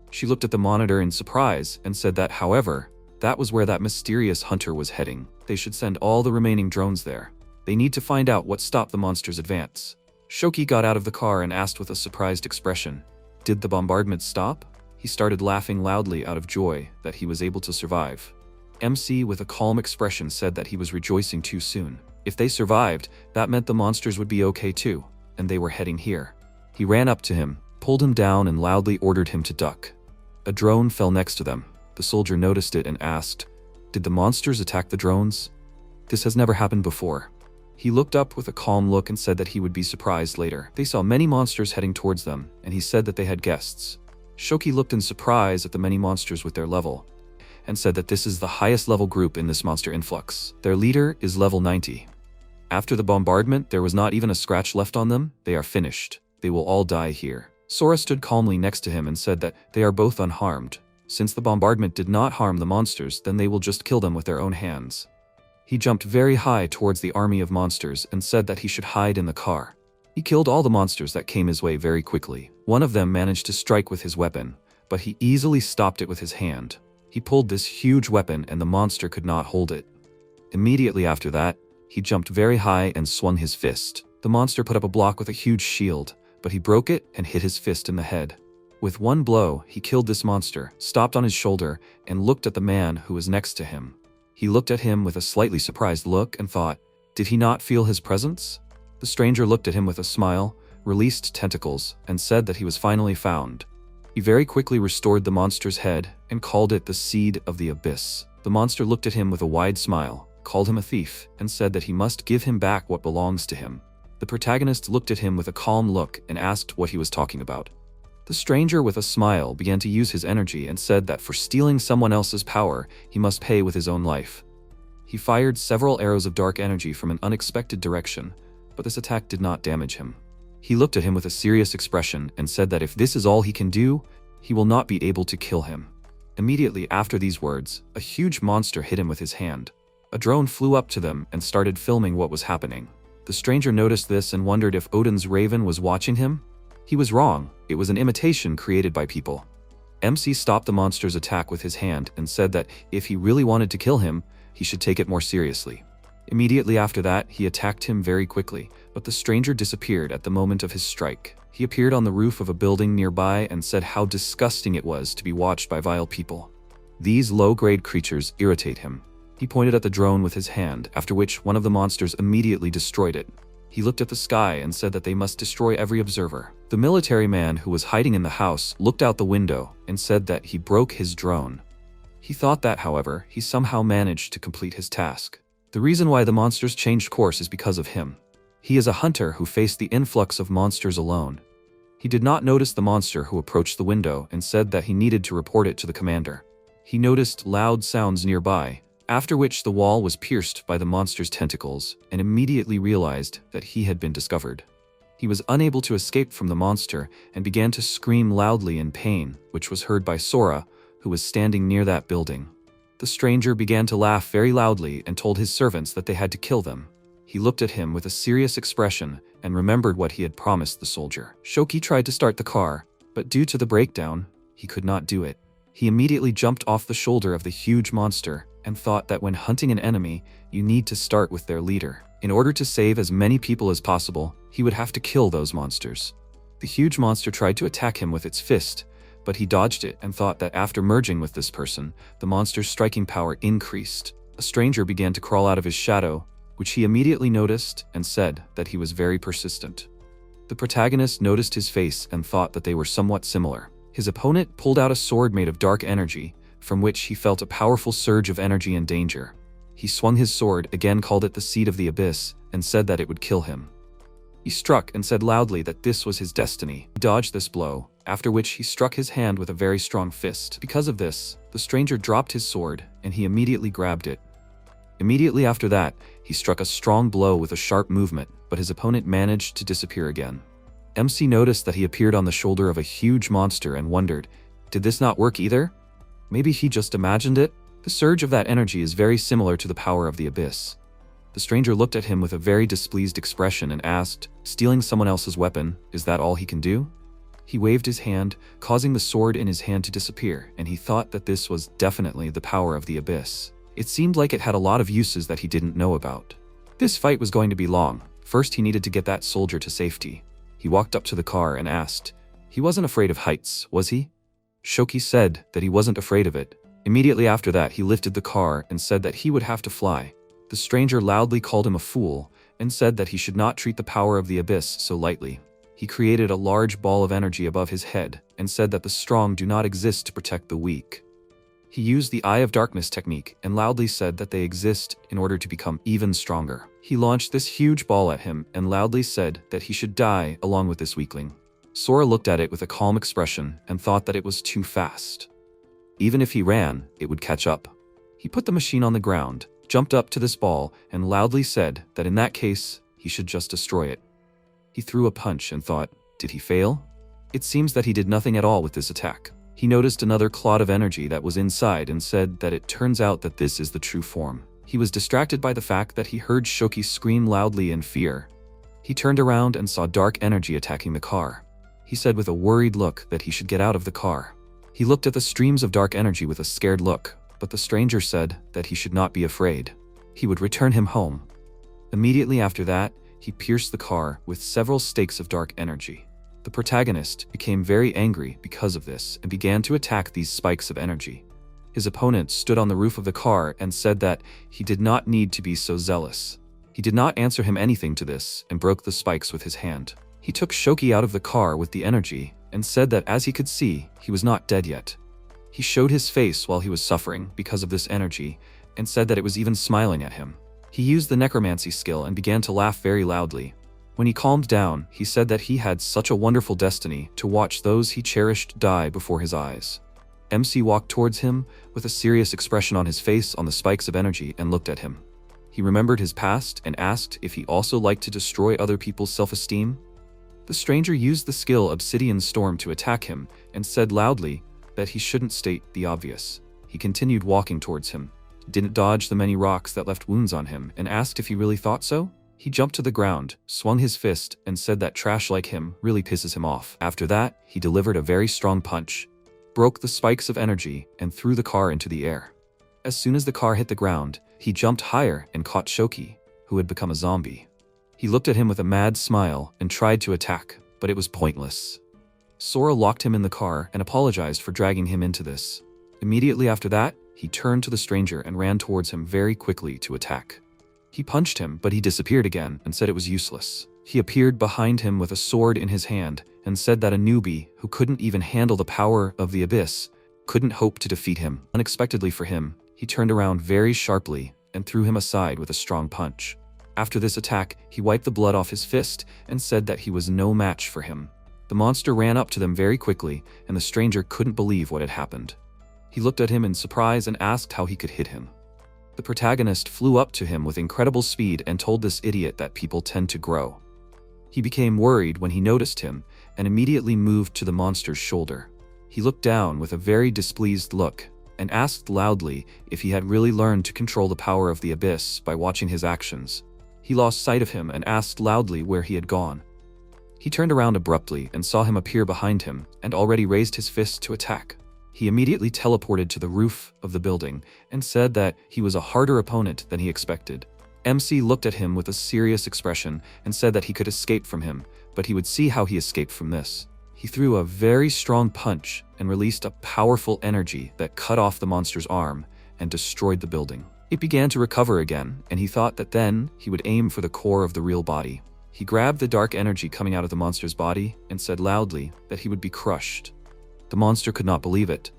She looked at the monitor in surprise and said that, however, that was where that mysterious hunter was heading. They should send all the remaining drones there. They need to find out what stopped the monster's advance. Shoki got out of the car and asked with a surprised expression, "Did the bombardment stop?" He started laughing loudly out of joy that he was able to survive. MC with a calm expression said that he was rejoicing too soon. If they survived, that meant the monsters would be okay too, and they were heading here. He ran up to him, pulled him down and loudly ordered him to duck. A drone fell next to them. The soldier noticed it and asked, "Did the monsters attack the drones?" This has never happened before. He looked up with a calm look and said that he would be surprised later. They saw many monsters heading towards them, and he said that they had guests. Shoki looked in surprise at the many monsters with their level, and said that this is the highest level group in this monster influx. Their leader is level 90. After the bombardment, there was not even a scratch left on them. They are finished. They will all die here. Sora stood calmly next to him and said that they are both unharmed. Since the bombardment did not harm the monsters, then they will just kill them with their own hands. He jumped very high towards the army of monsters and said that he should hide in the car. He killed all the monsters that came his way very quickly. One of them managed to strike with his weapon, but he easily stopped it with his hand. He pulled this huge weapon and the monster could not hold it. Immediately after that, he jumped very high and swung his fist. The monster put up a block with a huge shield, but he broke it and hit his fist in the head. With one blow, he killed this monster, stopped on his shoulder, and looked at the man who was next to him. He looked at him with a slightly surprised look and thought, did he not feel his presence? The stranger looked at him with a smile, released tentacles, and said that he was finally found. He very quickly restored the monster's head and called it the Seed of the Abyss. The monster looked at him with a wide smile, called him a thief, and said that he must give him back what belongs to him. The protagonist looked at him with a calm look and asked what he was talking about. The stranger with a smile began to use his energy and said that for stealing someone else's power, he must pay with his own life. He fired several arrows of dark energy from an unexpected direction, but this attack did not damage him. He looked at him with a serious expression and said that if this is all he can do, he will not be able to kill him. Immediately after these words, a huge monster hit him with his hand. A drone flew up to them and started filming what was happening. The stranger noticed this and wondered if Odin's raven was watching him. He was wrong. It was an imitation created by people. MC stopped the monster's attack with his hand and said that if he really wanted to kill him, he should take it more seriously. Immediately after that, he attacked him very quickly, but the stranger disappeared at the moment of his strike. He appeared on the roof of a building nearby and said how disgusting it was to be watched by vile people. These low-grade creatures irritate him. He pointed at the drone with his hand, after which one of the monsters immediately destroyed it. He looked at the sky and said that they must destroy every observer. The military man who was hiding in the house looked out the window and said that he broke his drone. He thought that, however, he somehow managed to complete his task. The reason why the monsters changed course is because of him. He is a hunter who faced the influx of monsters alone. He did not notice the monster who approached the window and said that he needed to report it to the commander. He noticed loud sounds nearby, after which the wall was pierced by the monster's tentacles and immediately realized that he had been discovered. He was unable to escape from the monster and began to scream loudly in pain, which was heard by Sora, who was standing near that building. The stranger began to laugh very loudly and told his servants that they had to kill them. He looked at him with a serious expression and remembered what he had promised the soldier. Shoki tried to start the car, but due to the breakdown, he could not do it. He immediately jumped off the shoulder of the huge monster and thought that when hunting an enemy, you need to start with their leader. In order to save as many people as possible, he would have to kill those monsters. The huge monster tried to attack him with its fist, but he dodged it and thought that after merging with this person, the monster's striking power increased. A stranger began to crawl out of his shadow, which he immediately noticed and said that he was very persistent. The protagonist noticed his face and thought that they were somewhat similar. His opponent pulled out a sword made of dark energy, from which he felt a powerful surge of energy and danger. He swung his sword, again called it the Seed of the Abyss, and said that it would kill him. He struck and said loudly that this was his destiny. He dodged this blow, after which he struck his hand with a very strong fist. Because of this, the stranger dropped his sword, and he immediately grabbed it. Immediately after that, he struck a strong blow with a sharp movement, but his opponent managed to disappear again. MC noticed that he appeared on the shoulder of a huge monster and wondered, did this not work either? Maybe he just imagined it? The surge of that energy is very similar to the power of the abyss. The stranger looked at him with a very displeased expression and asked, stealing someone else's weapon, is that all he can do? He waved his hand, causing the sword in his hand to disappear, and he thought that this was definitely the power of the abyss. It seemed like it had a lot of uses that he didn't know about. This fight was going to be long. First, he needed to get that soldier to safety. He walked up to the car and asked, he wasn't afraid of heights, was he? Shoki said that he wasn't afraid of it. Immediately after that, he lifted the car and said that he would have to fly. The stranger loudly called him a fool and said that he should not treat the power of the abyss so lightly. He created a large ball of energy above his head and said that the strong do not exist to protect the weak. He used the Eye of Darkness technique and loudly said that they exist in order to become even stronger. He launched this huge ball at him and loudly said that he should die along with this weakling. Sora looked at it with a calm expression and thought that it was too fast. Even if he ran, it would catch up. He put the machine on the ground, jumped up to this ball, and loudly said that in that case, he should just destroy it. He threw a punch and thought, did he fail? It seems that he did nothing at all with this attack. He noticed another clot of energy that was inside and said that it turns out that this is the true form. He was distracted by the fact that he heard Shoki scream loudly in fear. He turned around and saw dark energy attacking the car. He said with a worried look that he should get out of the car. He looked at the streams of dark energy with a scared look, but the stranger said that he should not be afraid. He would return him home. Immediately after that, he pierced the car with several stakes of dark energy. The protagonist became very angry because of this and began to attack these spikes of energy. His opponent stood on the roof of the car and said that he did not need to be so zealous. He did not answer him anything to this and broke the spikes with his hand. He took Shoki out of the car with the energy and said that as he could see, he was not dead yet. He showed his face while he was suffering because of this energy and said that it was even smiling at him. He used the necromancy skill and began to laugh very loudly. When he calmed down, he said that he had such a wonderful destiny to watch those he cherished die before his eyes. MC walked towards him with a serious expression on his face on the spikes of energy and looked at him. He remembered his past and asked if he also liked to destroy other people's self-esteem. The stranger used the skill Obsidian Storm to attack him and said loudly that he shouldn't state the obvious. He continued walking towards him, didn't dodge the many rocks that left wounds on him, and asked if he really thought so. He jumped to the ground, swung his fist, and said that trash like him really pisses him off. After that, he delivered a very strong punch, broke the spikes of energy, and threw the car into the air. As soon as the car hit the ground, he jumped higher and caught Shoki, who had become a zombie. He looked at him with a mad smile and tried to attack, but it was pointless. Sora locked him in the car and apologized for dragging him into this. Immediately after that, he turned to the stranger and ran towards him very quickly to attack. He punched him, but he disappeared again and said it was useless. He appeared behind him with a sword in his hand and said that a newbie who couldn't even handle the power of the abyss couldn't hope to defeat him. Unexpectedly for him, he turned around very sharply and threw him aside with a strong punch. After this attack, he wiped the blood off his fist and said that he was no match for him. The monster ran up to them very quickly, and the stranger couldn't believe what had happened. He looked at him in surprise and asked how he could hit him. The protagonist flew up to him with incredible speed and told this idiot that people tend to grow. He became worried when he noticed him and immediately moved to the monster's shoulder. He looked down with a very displeased look and asked loudly if he had really learned to control the power of the abyss by watching his actions. He lost sight of him and asked loudly where he had gone. He turned around abruptly and saw him appear behind him and already raised his fist to attack. He immediately teleported to the roof of the building and said that he was a harder opponent than he expected. MC looked at him with a serious expression and said that he could escape from him, but he would see how he escaped from this. He threw a very strong punch and released a powerful energy that cut off the monster's arm and destroyed the building. It began to recover again, and he thought that then he would aim for the core of the real body. He grabbed the dark energy coming out of the monster's body and said loudly that he would be crushed. The monster could not believe it.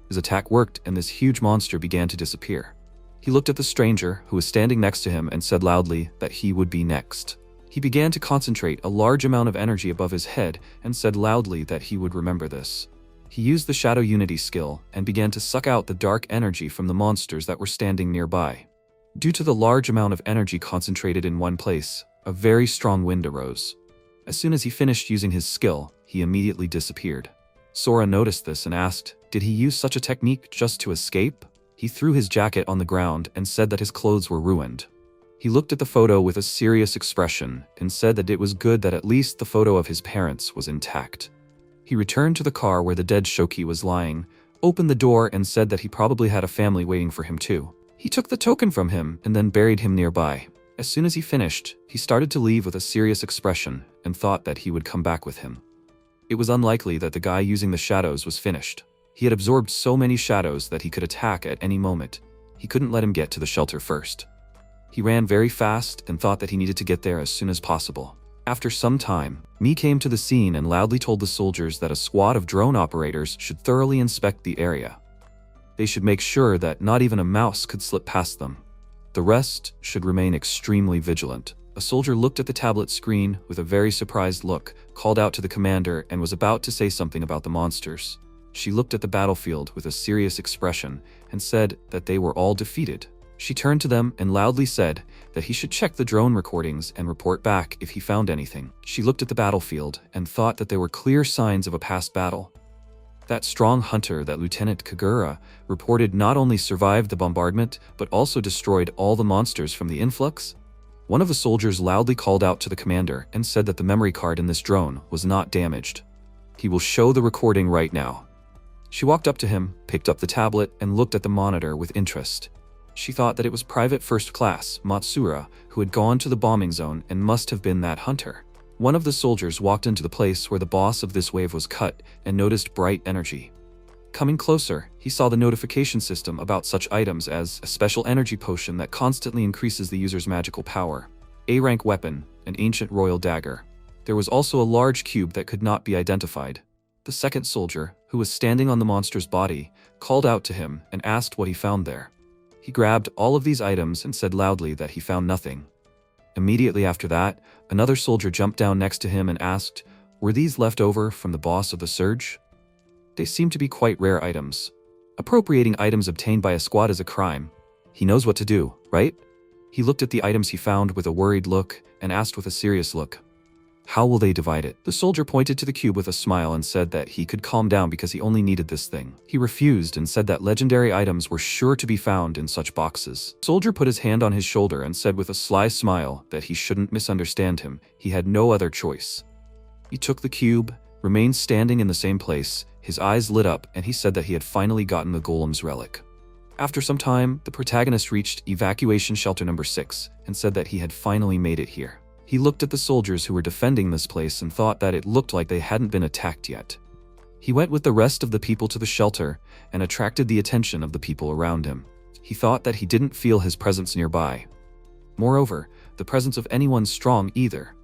His attack worked and this huge monster began to disappear. He looked at the stranger who was standing next to him and said loudly that he would be next. He began to concentrate a large amount of energy above his head and said loudly that he would remember this. He used the Shadow Unity skill and began to suck out the dark energy from the monsters that were standing nearby. Due to the large amount of energy concentrated in one place, a very strong wind arose. As soon as he finished using his skill, he immediately disappeared. Sora noticed this and asked, did he use such a technique just to escape? He threw his jacket on the ground and said that his clothes were ruined. He looked at the photo with a serious expression and said that it was good that at least the photo of his parents was intact. He returned to the car where the dead Shoki was lying, opened the door and said that he probably had a family waiting for him too. He took the token from him and then buried him nearby. As soon as he finished, he started to leave with a serious expression and thought that he would come back with him. It was unlikely that the guy using the shadows was finished. He had absorbed so many shadows that he could attack at any moment. He couldn't let him get to the shelter first. He ran very fast and thought that he needed to get there as soon as possible. After some time, Mi came to the scene and loudly told the soldiers that a squad of drone operators should thoroughly inspect the area. They should make sure that not even a mouse could slip past them. The rest should remain extremely vigilant. A soldier looked at the tablet screen with a very surprised look, called out to the commander, and was about to say something about the monsters. She looked at the battlefield with a serious expression and said that they were all defeated. She turned to them and loudly said that he should check the drone recordings and report back if he found anything. She looked at the battlefield and thought that there were clear signs of a past battle. That strong hunter that Lieutenant Kagura reported not only survived the bombardment, but also destroyed all the monsters from the influx. One of the soldiers loudly called out to the commander and said that the memory card in this drone was not damaged. He will show the recording right now. She walked up to him, picked up the tablet, and looked at the monitor with interest. She thought that it was Private First Class Matsura, who had gone to the bombing zone and must have been that hunter. One of the soldiers walked into the place where the boss of this wave was cut and noticed bright energy. Coming closer, he saw the notification system about such items as a special energy potion that constantly increases the user's magical power, A-rank weapon, an ancient royal dagger. There was also a large cube that could not be identified. The second soldier, who was standing on the monster's body, called out to him and asked what he found there. He grabbed all of these items and said loudly that he found nothing. Immediately after that, another soldier jumped down next to him and asked, "Were these left over from the boss of the surge?" They seem to be quite rare items. Appropriating items obtained by a squad is a crime. He knows what to do, right? He looked at the items he found with a worried look and asked with a serious look, "How will they divide it?" The soldier pointed to the cube with a smile and said that he could calm down because he only needed this thing. He refused and said that legendary items were sure to be found in such boxes. The soldier put his hand on his shoulder and said with a sly smile that he shouldn't misunderstand him. He had no other choice. He took the cube, remained standing in the same place, his eyes lit up, and he said that he had finally gotten the golem's relic. After some time, the protagonist reached evacuation shelter number 6 and said that he had finally made it here. He looked at the soldiers who were defending this place and thought that it looked like they hadn't been attacked yet. He went with the rest of the people to the shelter and attracted the attention of the people around him. He thought that he didn't feel his presence nearby. Moreover, the presence of anyone strong either.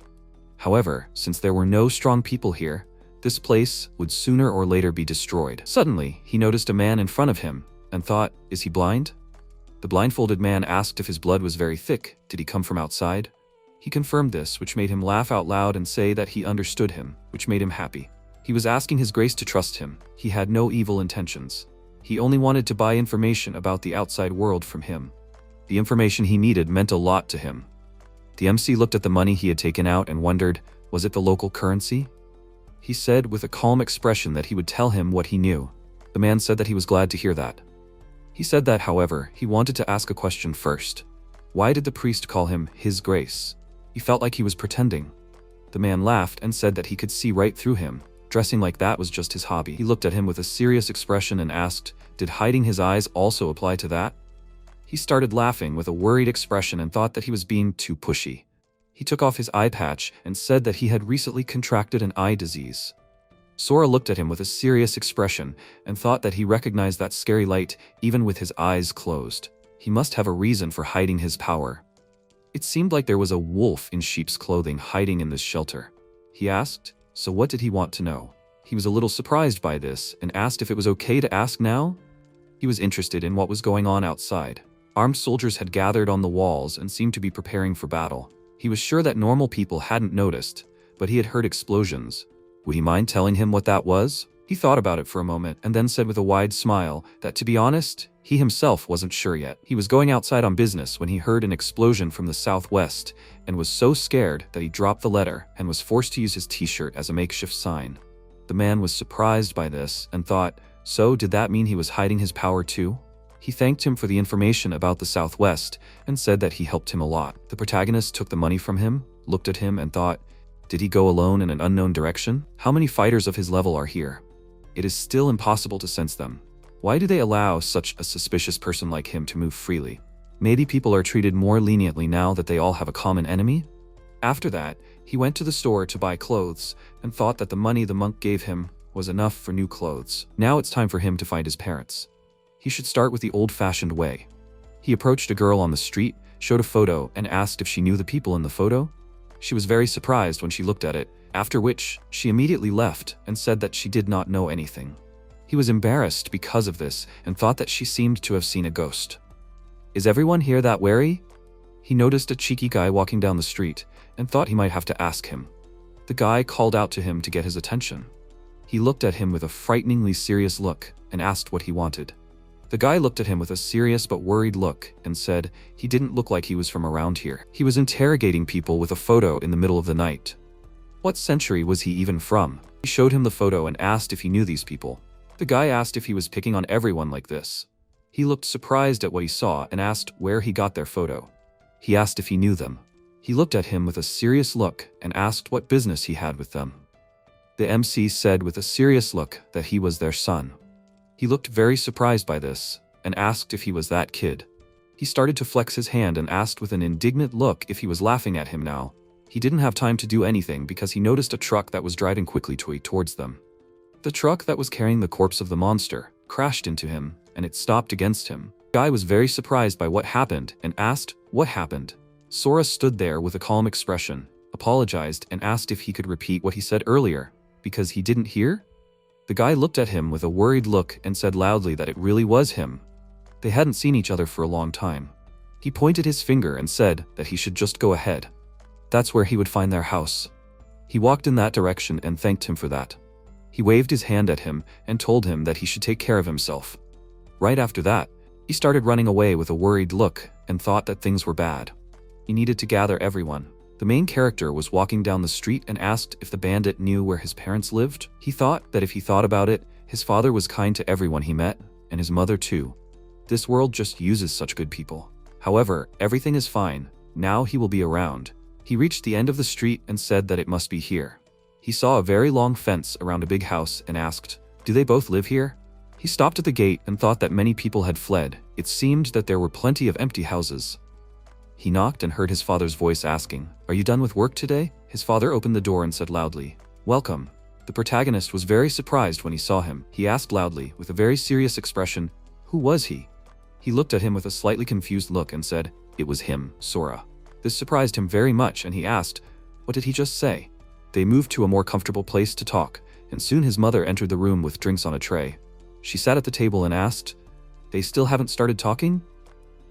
However, since there were no strong people here, this place would sooner or later be destroyed. Suddenly, he noticed a man in front of him and thought, "Is he blind?" The blindfolded man asked if his blood was very thick. Did he come from outside? He confirmed this, which made him laugh out loud and say that he understood him, which made him happy. He was asking his grace to trust him. He had no evil intentions. He only wanted to buy information about the outside world from him. The information he needed meant a lot to him. The MC looked at the money he had taken out and wondered, was it the local currency? He said with a calm expression that he would tell him what he knew. The man said that he was glad to hear that. He said that, however, he wanted to ask a question first. Why did the priest call him His Grace? He felt like he was pretending. The man laughed and said that he could see right through him. Dressing like that was just his hobby. He looked at him with a serious expression and asked, did hiding his eyes also apply to that? He started laughing with a worried expression and thought that he was being too pushy. He took off his eye patch and said that he had recently contracted an eye disease. Sora looked at him with a serious expression and thought that he recognized that scary light even with his eyes closed. He must have a reason for hiding his power. It seemed like there was a wolf in sheep's clothing hiding in this shelter. He asked, so what did he want to know? He was a little surprised by this and asked if it was okay to ask now. He was interested in what was going on outside. Armed soldiers had gathered on the walls and seemed to be preparing for battle. He was sure that normal people hadn't noticed, but he had heard explosions. Would he mind telling him what that was? He thought about it for a moment and then said with a wide smile that, to be honest, he himself wasn't sure yet. He was going outside on business when he heard an explosion from the southwest and was so scared that he dropped the letter and was forced to use his t-shirt as a makeshift sign. The man was surprised by this and thought, so did that mean he was hiding his power too? He thanked him for the information about the southwest and said that he helped him a lot. The protagonist took the money from him, looked at him and thought, did he go alone in an unknown direction? How many fighters of his level are here? It is still impossible to sense them. Why do they allow such a suspicious person like him to move freely? Maybe people are treated more leniently now that they all have a common enemy? After that, he went to the store to buy clothes and thought that the money the monk gave him was enough for new clothes. Now it's time for him to find his parents. He should start with the old-fashioned way. He approached a girl on the street, showed a photo, and asked if she knew the people in the photo. She was very surprised when she looked at it, after which she immediately left and said that she did not know anything. He was embarrassed because of this and thought that she seemed to have seen a ghost. Is everyone here that wary? He noticed a cheeky guy walking down the street and thought he might have to ask him. The guy called out to him to get his attention. He looked at him with a frighteningly serious look and asked what he wanted. The guy looked at him with a serious but worried look and said he didn't look like he was from around here. He was interrogating people with a photo in the middle of the night. What century was he even from? He showed him the photo and asked if he knew these people. The guy asked if he was picking on everyone like this. He looked surprised at what he saw and asked where he got their photo. He asked if he knew them. He looked at him with a serious look and asked what business he had with them. The MC said with a serious look that he was their son. He looked very surprised by this, and asked if he was that kid. He started to flex his hand and asked with an indignant look if he was laughing at him now. He didn't have time to do anything because he noticed a truck that was driving quickly towards them. The truck that was carrying the corpse of the monster crashed into him, and it stopped against him. The guy was very surprised by what happened and asked, "What happened?" Sora stood there with a calm expression, apologized, and asked if he could repeat what he said earlier, because he didn't hear? The guy looked at him with a worried look and said loudly that it really was him. They hadn't seen each other for a long time. He pointed his finger and said that he should just go ahead. That's where he would find their house. He walked in that direction and thanked him for that. He waved his hand at him and told him that he should take care of himself. Right after that, he started running away with a worried look and thought that things were bad. He needed to gather everyone. The main character was walking down the street and asked if the bandit knew where his parents lived. He thought that if he thought about it, his father was kind to everyone he met, and his mother too. This world just uses such good people. However, everything is fine. Now he will be around. He reached the end of the street and said that it must be here. He saw a very long fence around a big house and asked, "Do they both live here?" He stopped at the gate and thought that many people had fled. It seemed that there were plenty of empty houses. He knocked and heard his father's voice asking, "Are you done with work today?" His father opened the door and said loudly, "Welcome." The protagonist was very surprised when he saw him. He asked loudly, with a very serious expression, "Who was he?" He looked at him with a slightly confused look and said, "It was him, Sora." This surprised him very much, and he asked, "What did he just say?" They moved to a more comfortable place to talk, and soon his mother entered the room with drinks on a tray. She sat at the table and asked, "They still haven't started talking?"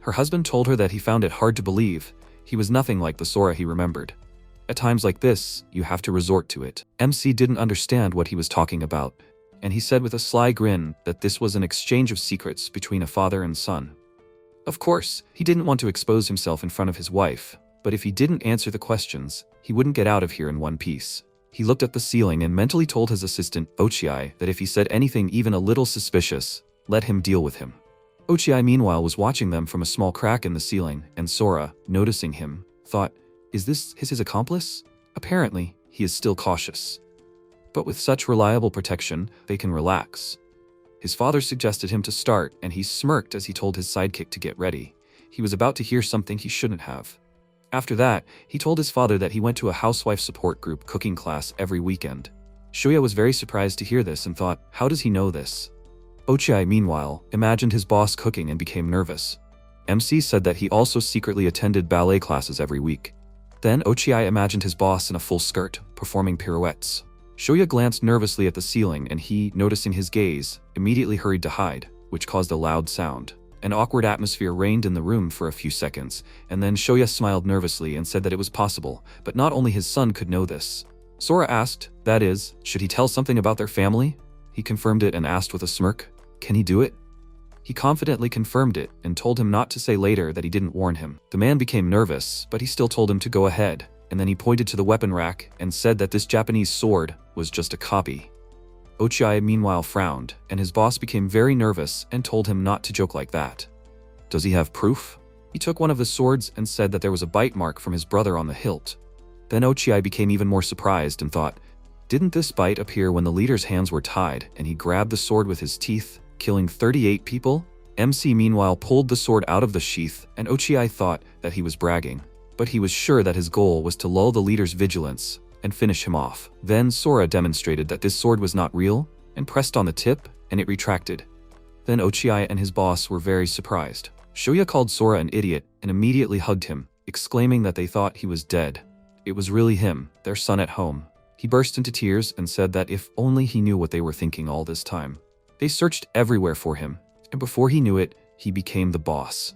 Her husband told her that he found it hard to believe. He was nothing like the Sora he remembered. At times like this, you have to resort to it. MC didn't understand what he was talking about, and he said with a sly grin that this was an exchange of secrets between a father and son. Of course, he didn't want to expose himself in front of his wife, but if he didn't answer the questions, he wouldn't get out of here in one piece. He looked at the ceiling and mentally told his assistant, Ochiai, that if he said anything even a little suspicious, let him deal with him. Ochiai meanwhile was watching them from a small crack in the ceiling, and Sora, noticing him, thought, "Is this his accomplice?" Apparently, he is still cautious. But with such reliable protection, they can relax. His father suggested him to start, and he smirked as he told his sidekick to get ready. He was about to hear something he shouldn't have. After that, he told his father that he went to a housewife support group cooking class every weekend. Shoya was very surprised to hear this and thought, how does he know this? Ochiai, meanwhile, imagined his boss cooking and became nervous. MC said that he also secretly attended ballet classes every week. Then Ochiai imagined his boss in a full skirt, performing pirouettes. Shoya glanced nervously at the ceiling and he, noticing his gaze, immediately hurried to hide, which caused a loud sound. An awkward atmosphere reigned in the room for a few seconds, and then Shoya smiled nervously and said that it was possible, but not only his son could know this. Sora asked, that is, should he tell something about their family? He confirmed it and asked with a smirk, can he do it? He confidently confirmed it and told him not to say later that he didn't warn him. The man became nervous, but he still told him to go ahead, and then he pointed to the weapon rack and said that this Japanese sword was just a copy. Ochiai meanwhile frowned, and his boss became very nervous and told him not to joke like that. Does he have proof? He took one of the swords and said that there was a bite mark from his brother on the hilt. Then Ochiai became even more surprised and thought, didn't this bite appear when the leader's hands were tied and he grabbed the sword with his teeth, killing 38 people? MC meanwhile pulled the sword out of the sheath, and Ochiai thought that he was bragging, but he was sure that his goal was to lull the leader's vigilance and finish him off. Then Sora demonstrated that this sword was not real and pressed on the tip, and it retracted. Then Ochiai and his boss were very surprised. Shoya called Sora an idiot and immediately hugged him, exclaiming that they thought he was dead. It was really him, their son at home. He burst into tears and said that if only he knew what they were thinking all this time. They searched everywhere for him, and before he knew it, he became the boss.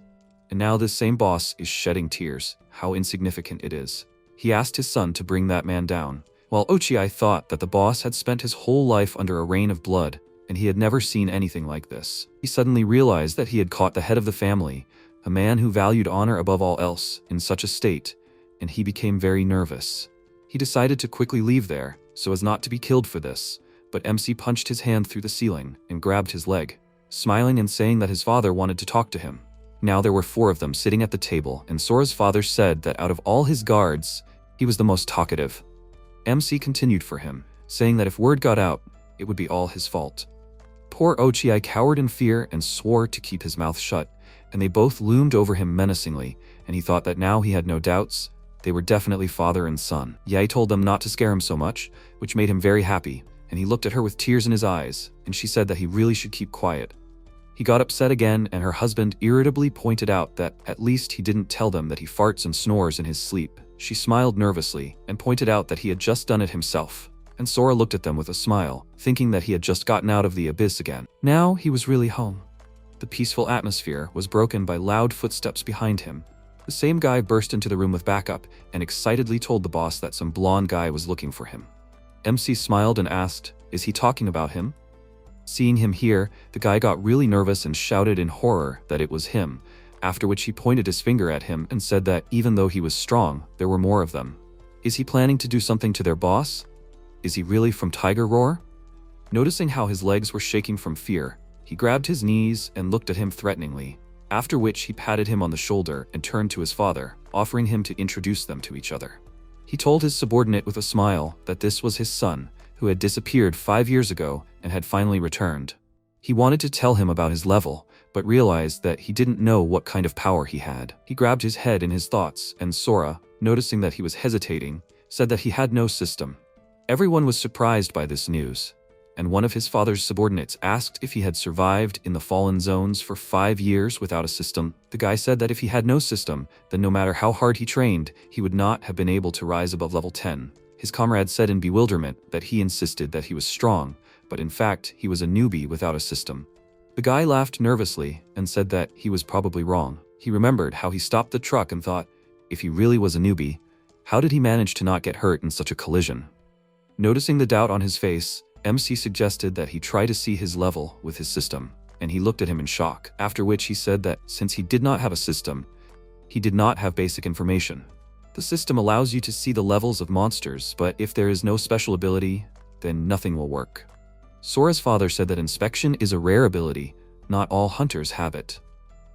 And now this same boss is shedding tears. How insignificant it is. He asked his son to bring that man down, while Ochiai thought that the boss had spent his whole life under a rain of blood, and he had never seen anything like this. He suddenly realized that he had caught the head of the family, a man who valued honor above all else, in such a state, and he became very nervous. He decided to quickly leave there, so as not to be killed for this, but MC punched his hand through the ceiling and grabbed his leg, smiling and saying that his father wanted to talk to him. Now there were 4 of them sitting at the table, and Sora's father said that out of all his guards, he was the most talkative. MC continued for him, saying that if word got out, it would be all his fault. Poor Ochi cowered in fear and swore to keep his mouth shut, and they both loomed over him menacingly, and he thought that now he had no doubts. They were definitely father and son. Yae told them not to scare him so much, which made him very happy, and he looked at her with tears in his eyes, and she said that he really should keep quiet. He got upset again, and her husband irritably pointed out that at least he didn't tell them that he farts and snores in his sleep. She smiled nervously and pointed out that he had just done it himself, and Sora looked at them with a smile, thinking that he had just gotten out of the abyss again. Now he was really home. The peaceful atmosphere was broken by loud footsteps behind him. The same guy burst into the room with backup and excitedly told the boss that some blonde guy was looking for him. MC smiled and asked, "Is he talking about him?" Seeing him here, the guy got really nervous and shouted in horror that it was him, after which he pointed his finger at him and said that even though he was strong, there were more of them. Is he planning to do something to their boss? Is he really from Tiger Roar? Noticing how his legs were shaking from fear, he grabbed his knees and looked at him threateningly, after which he patted him on the shoulder and turned to his father, offering him to introduce them to each other. He told his subordinate with a smile that this was his son, who had disappeared 5 years ago and had finally returned. He wanted to tell him about his level, but realized that he didn't know what kind of power he had. He grabbed his head in his thoughts, and Sora, noticing that he was hesitating, said that he had no system. Everyone was surprised by this news, and one of his father's subordinates asked if he had survived in the Fallen Zones for 5 years without a system. The guy said that if he had no system, then no matter how hard he trained, he would not have been able to rise above level 10. His comrade said in bewilderment that he insisted that he was strong, but in fact, he was a newbie without a system. The guy laughed nervously and said that he was probably wrong. He remembered how he stopped the truck and thought, if he really was a newbie, how did he manage to not get hurt in such a collision? Noticing the doubt on his face, MC suggested that he try to see his level with his system, and he looked at him in shock, after which he said that since he did not have a system, he did not have basic information. The system allows you to see the levels of monsters, but if there is no special ability, then nothing will work. Sora's father said that inspection is a rare ability, not all hunters have it.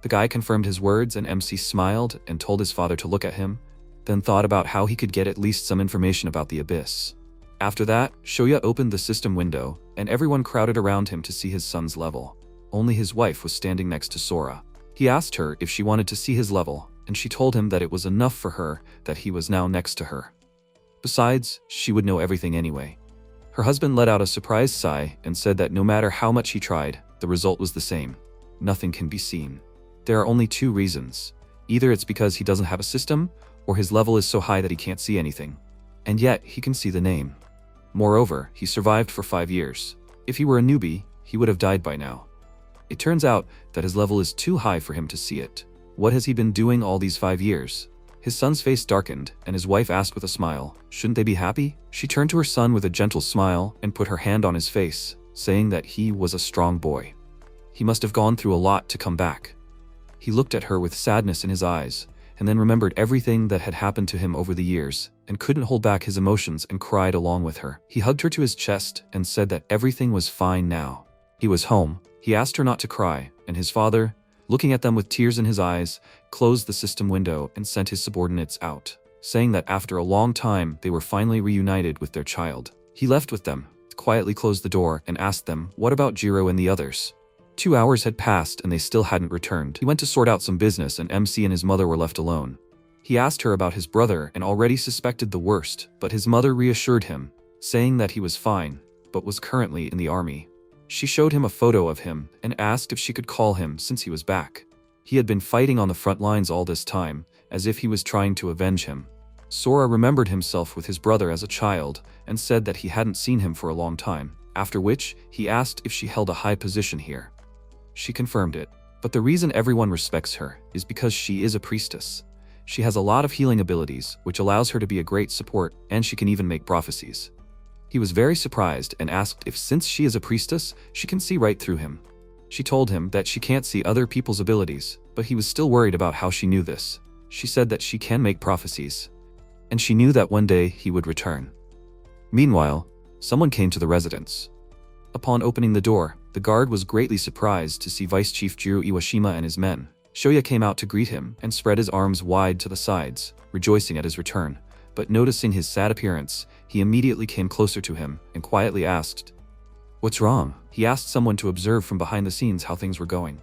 The guy confirmed his words, and MC smiled and told his father to look at him, then thought about how he could get at least some information about the abyss. After that, Shoya opened the system window, and everyone crowded around him to see his son's level. Only his wife was standing next to Sora. He asked her if she wanted to see his level, and she told him that it was enough for her that he was now next to her. Besides, she would know everything anyway. Her husband let out a surprised sigh and said that no matter how much he tried, the result was the same. Nothing can be seen. There are only 2 reasons. Either it's because he doesn't have a system, or his level is so high that he can't see anything. And yet, he can see the name. Moreover, he survived for 5 years. If he were a newbie, he would have died by now. It turns out that his level is too high for him to see it. What has he been doing all these 5 years? His son's face darkened, and his wife asked with a smile, shouldn't they be happy? She turned to her son with a gentle smile and put her hand on his face, saying that he was a strong boy. He must have gone through a lot to come back. He looked at her with sadness in his eyes, and then remembered everything that had happened to him over the years, and couldn't hold back his emotions and cried along with her. He hugged her to his chest and said that everything was fine now. He was home. He asked her not to cry, and his father, looking at them with tears in his eyes, closed the system window and sent his subordinates out, saying that after a long time they were finally reunited with their child. He left with them, quietly closed the door, and asked them, what about Jiro and the others? 2 hours had passed and they still hadn't returned. He went to sort out some business, and MC and his mother were left alone. He asked her about his brother and already suspected the worst, but his mother reassured him, saying that he was fine, but was currently in the army. She showed him a photo of him and asked if she could call him since he was back. He had been fighting on the front lines all this time, as if he was trying to avenge him. Sora remembered himself with his brother as a child and said that he hadn't seen him for a long time, after which he asked if she held a high position here. She confirmed it, but the reason everyone respects her is because she is a priestess. She has a lot of healing abilities, which allows her to be a great support, and she can even make prophecies. He was very surprised and asked if since she is a priestess, she can see right through him. She told him that she can't see other people's abilities, but he was still worried about how she knew this. She said that she can make prophecies, and she knew that one day he would return. Meanwhile, someone came to the residence. Upon opening the door, the guard was greatly surprised to see Vice Chief Jiro Iwashima and his men. Shoya came out to greet him and spread his arms wide to the sides, rejoicing at his return, but noticing his sad appearance, he immediately came closer to him and quietly asked, What's wrong? He asked someone to observe from behind the scenes how things were going.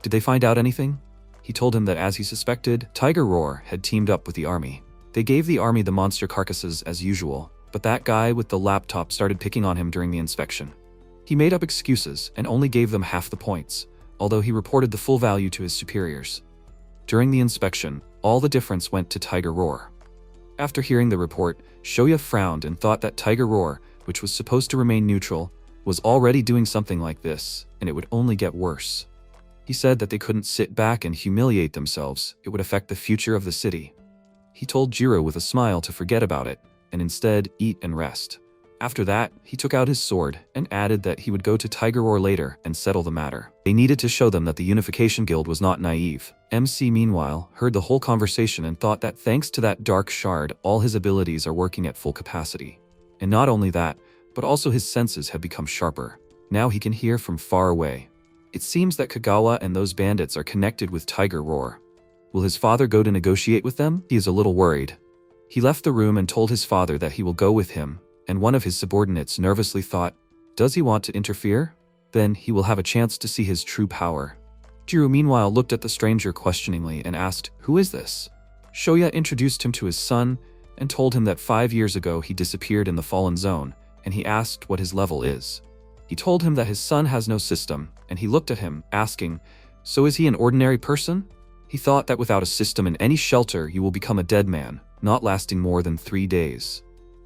Did they find out anything? He told him that as he suspected, Tiger Roar had teamed up with the army. They gave the army the monster carcasses as usual, but that guy with the laptop started picking on him during the inspection. He made up excuses and only gave them half the points, although he reported the full value to his superiors. During the inspection, all the difference went to Tiger Roar. After hearing the report, Shoya frowned and thought that Tiger Roar, which was supposed to remain neutral, was already doing something like this, and it would only get worse. He said that they couldn't sit back and humiliate themselves, it would affect the future of the city. He told Jiro with a smile to forget about it, and instead eat and rest. After that, he took out his sword and added that he would go to Tiger Roar later and settle the matter. They needed to show them that the Unification Guild was not naive. MC meanwhile heard the whole conversation and thought that thanks to that dark shard, all his abilities are working at full capacity. And not only that, but also his senses have become sharper. Now he can hear from far away. It seems that Kagawa and those bandits are connected with Tiger Roar. Will his father go to negotiate with them? He is a little worried. He left the room and told his father that he will go with him, and one of his subordinates nervously thought, does he want to interfere? Then he will have a chance to see his true power. Jiro meanwhile looked at the stranger questioningly and asked, who is this? Shoya introduced him to his son and told him that 5 years ago he disappeared in the Fallen Zone, and he asked what his level is. He told him that his son has no system, and he looked at him, asking, so is he an ordinary person? He thought that without a system in any shelter you will become a dead man, not lasting more than 3 days.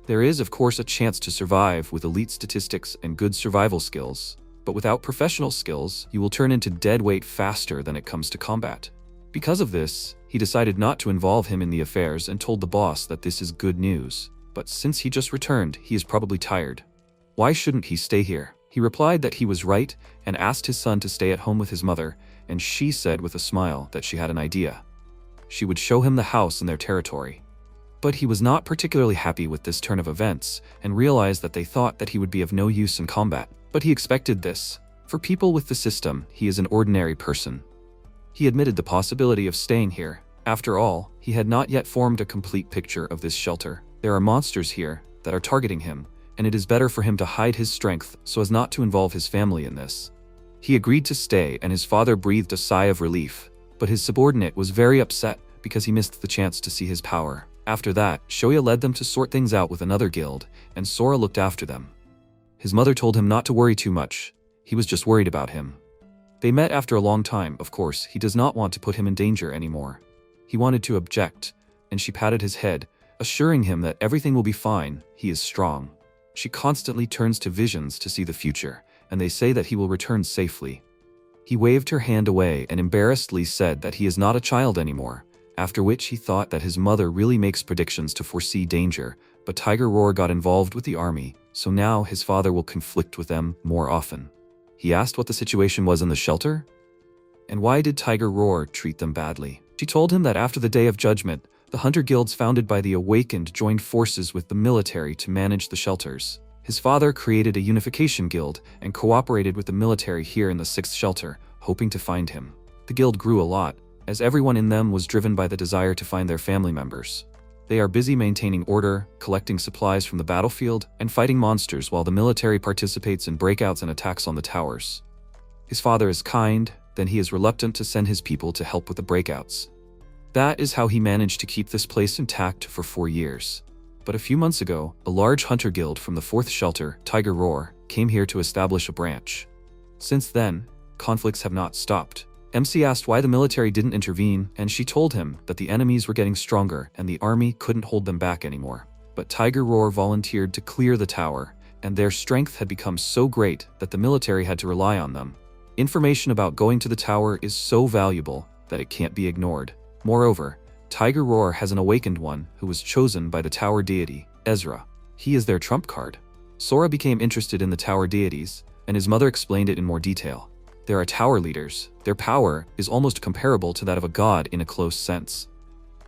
There is of course a chance to survive with elite statistics and good survival skills, but without professional skills you will turn into dead weight faster than it comes to combat. Because of this, he decided not to involve him in the affairs and told the boss that this is good news, but since he just returned, he is probably tired. Why shouldn't he stay here? He replied that he was right and asked his son to stay at home with his mother, and she said with a smile that she had an idea. She would show him the house in their territory. But he was not particularly happy with this turn of events and realized that they thought that he would be of no use in combat. But he expected this. For people with the system, he is an ordinary person. He admitted the possibility of staying here. After all, he had not yet formed a complete picture of this shelter. There are monsters here that are targeting him, and it is better for him to hide his strength so as not to involve his family in this. He agreed to stay, and his father breathed a sigh of relief, but his subordinate was very upset because he missed the chance to see his power. After that, Shoya led them to sort things out with another guild, and Sora looked after them. His mother told him not to worry too much. He was just worried about him. They met after a long time, of course. He does not want to put him in danger anymore. He wanted to object, and she patted his head, assuring him that everything will be fine, he is strong. She constantly turns to visions to see the future, and they say that he will return safely. He waved her hand away and embarrassedly said that he is not a child anymore, after which he thought that his mother really makes predictions to foresee danger, but Tiger Roar got involved with the army, so now his father will conflict with them more often. He asked what the situation was in the shelter, and why did Tiger Roar treat them badly. She told him that after the Day of Judgment, the hunter guilds founded by the Awakened joined forces with the military to manage the shelters. His father created a unification guild and cooperated with the military here in the 6th shelter, hoping to find him. The guild grew a lot, as everyone in them was driven by the desire to find their family members. They are busy maintaining order, collecting supplies from the battlefield, and fighting monsters while the military participates in breakouts and attacks on the towers. His father is kind, then he is reluctant to send his people to help with the breakouts. That is how he managed to keep this place intact for 4 years. But a few months ago, a large hunter guild from the 4th shelter, Tiger Roar, came here to establish a branch. Since then, conflicts have not stopped. MC asked why the military didn't intervene, and she told him that the enemies were getting stronger and the army couldn't hold them back anymore. But Tiger Roar volunteered to clear the tower, and their strength had become so great that the military had to rely on them. Information about going to the tower is so valuable that it can't be ignored. Moreover, Tiger Roar has an awakened one who was chosen by the tower deity, Ezra. He is their trump card. Sora became interested in the tower deities, and his mother explained it in more detail. There are tower leaders. Their power is almost comparable to that of a god in a close sense.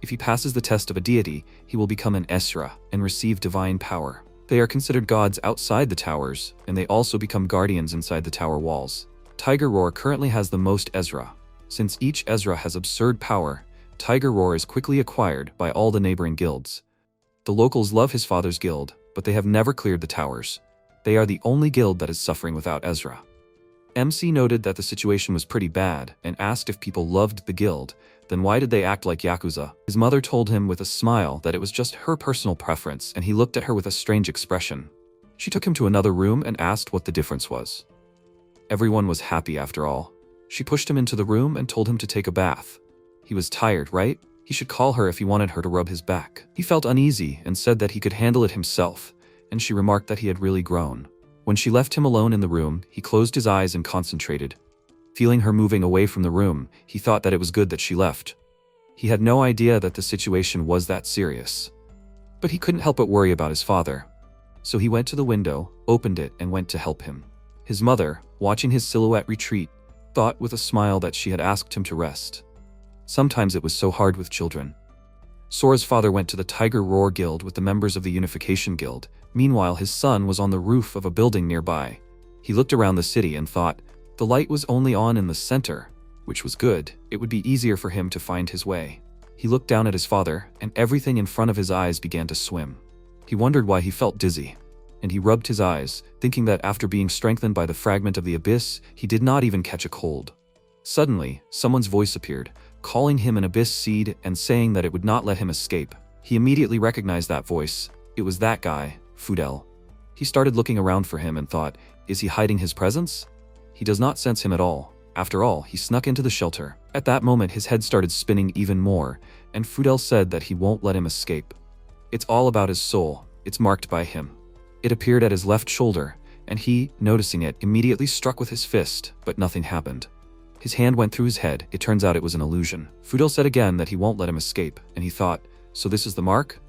If he passes the test of a deity, he will become an Esra and receive divine power. They are considered gods outside the towers, and they also become guardians inside the tower walls. Tiger Roar currently has the most Ezra. Since each Ezra has absurd power, Tiger Roar is quickly acquired by all the neighboring guilds. The locals love his father's guild, but they have never cleared the towers. They are the only guild that is suffering without Ezra. MC noted that the situation was pretty bad and asked if people loved the guild, then why did they act like Yakuza? His mother told him with a smile that it was just her personal preference, and he looked at her with a strange expression. She took him to another room and asked what the difference was. Everyone was happy after all. She pushed him into the room and told him to take a bath. He was tired, right? He should call her if he wanted her to rub his back. He felt uneasy and said that he could handle it himself, and she remarked that he had really grown. When she left him alone in the room, he closed his eyes and concentrated. Feeling her moving away from the room, he thought that it was good that she left. He had no idea that the situation was that serious. But he couldn't help but worry about his father. So he went to the window, opened it, and went to help him. His mother, watching his silhouette retreat, thought with a smile that she had asked him to rest. Sometimes it was so hard with children. Sora's father went to the Tiger Roar Guild with the members of the Unification Guild. Meanwhile, his son was on the roof of a building nearby. He looked around the city and thought, the light was only on in the center, which was good. It would be easier for him to find his way. He looked down at his father, and everything in front of his eyes began to swim. He wondered why he felt dizzy, and he rubbed his eyes, thinking that after being strengthened by the fragment of the abyss, he did not even catch a cold. Suddenly, someone's voice appeared, calling him an abyss seed and saying that it would not let him escape. He immediately recognized that voice. It was that guy, Fudel. He started looking around for him and thought, is he hiding his presence? He does not sense him at all. After all, he snuck into the shelter. At that moment, his head started spinning even more, and Fudel said that he won't let him escape. It's all about his soul. It's marked by him. It appeared at his left shoulder, and he, noticing it, immediately struck with his fist, but nothing happened. His hand went through his head. It turns out it was an illusion. Fudel said again that he won't let him escape, and he thought, so this is the mark?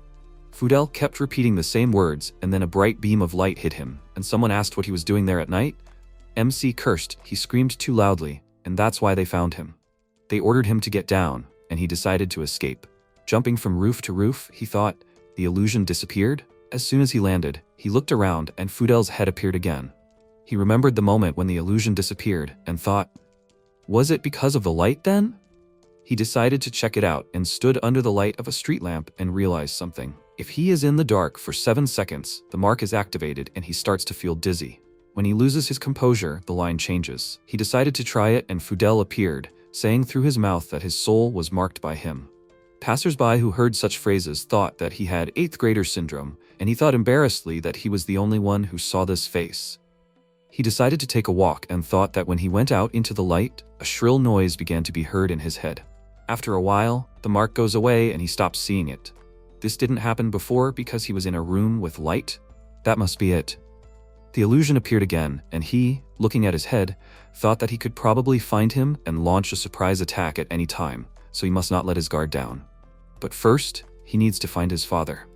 Fudel kept repeating the same words, and then a bright beam of light hit him, and someone asked what he was doing there at night. MC cursed. He screamed too loudly, and that's why they found him. They ordered him to get down, and he decided to escape. Jumping from roof to roof, he thought, the illusion disappeared? As soon as he landed, he looked around and Fudel's head appeared again. He remembered the moment when the illusion disappeared and thought, was it because of the light then? He decided to check it out and stood under the light of a street lamp and realized something. If he is in the dark for 7 seconds, the mark is activated and he starts to feel dizzy. When he loses his composure, the line changes. He decided to try it and Fudel appeared, saying through his mouth that his soul was marked by him. Passers-by who heard such phrases thought that he had 8th grader syndrome, and he thought embarrassedly that he was the only one who saw this face. He decided to take a walk and thought that when he went out into the light, a shrill noise began to be heard in his head. After a while, the mark goes away and he stops seeing it. This didn't happen before because he was in a room with light? That must be it. The illusion appeared again, and he, looking at his head, thought that he could probably find him and launch a surprise attack at any time, so he must not let his guard down. But first, he needs to find his father.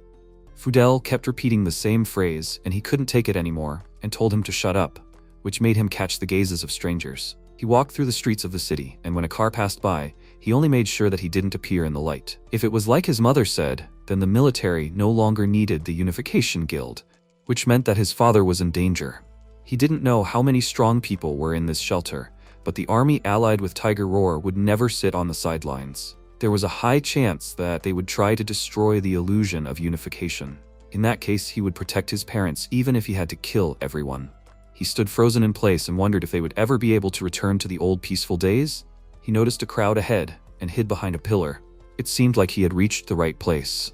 Fudel kept repeating the same phrase, and he couldn't take it anymore, and told him to shut up, which made him catch the gazes of strangers. He walked through the streets of the city, and when a car passed by, he only made sure that he didn't appear in the light. If it was like his mother said, then the military no longer needed the Unification Guild, which meant that his father was in danger. He didn't know how many strong people were in this shelter, but the army allied with Tiger Roar would never sit on the sidelines. There was a high chance that they would try to destroy the illusion of unification. In that case, he would protect his parents even if he had to kill everyone. He stood frozen in place and wondered if they would ever be able to return to the old peaceful days. He noticed a crowd ahead and hid behind a pillar. It seemed like he had reached the right place.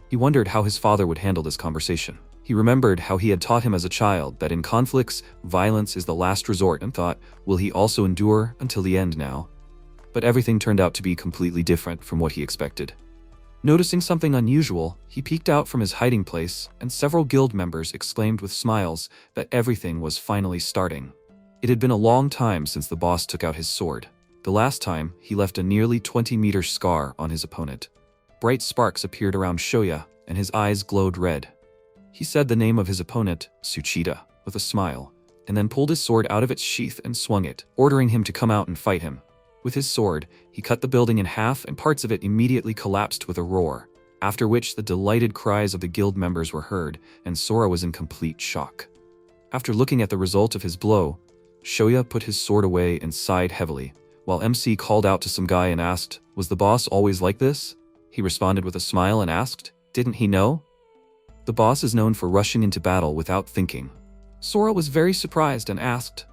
He wondered how his father would handle this conversation. He remembered how he had taught him as a child that in conflicts, violence is the last resort and thought, will he also endure until the end now? But everything turned out to be completely different from what he expected. Noticing something unusual, he peeked out from his hiding place, and several guild members exclaimed with smiles that everything was finally starting. It had been a long time since the boss took out his sword. The last time, he left a nearly 20-meter scar on his opponent. Bright sparks appeared around Shoya, and his eyes glowed red. He said the name of his opponent, Tsuchida, with a smile, and then pulled his sword out of its sheath and swung it, ordering him to come out and fight him. With his sword, he cut the building in half and parts of it immediately collapsed with a roar, after which the delighted cries of the guild members were heard, and Sora was in complete shock. After looking at the result of his blow, Shoya put his sword away and sighed heavily, while MC called out to some guy and asked, was the boss always like this? He responded with a smile and asked, didn't he know? The boss is known for rushing into battle without thinking. Sora was very surprised and asked,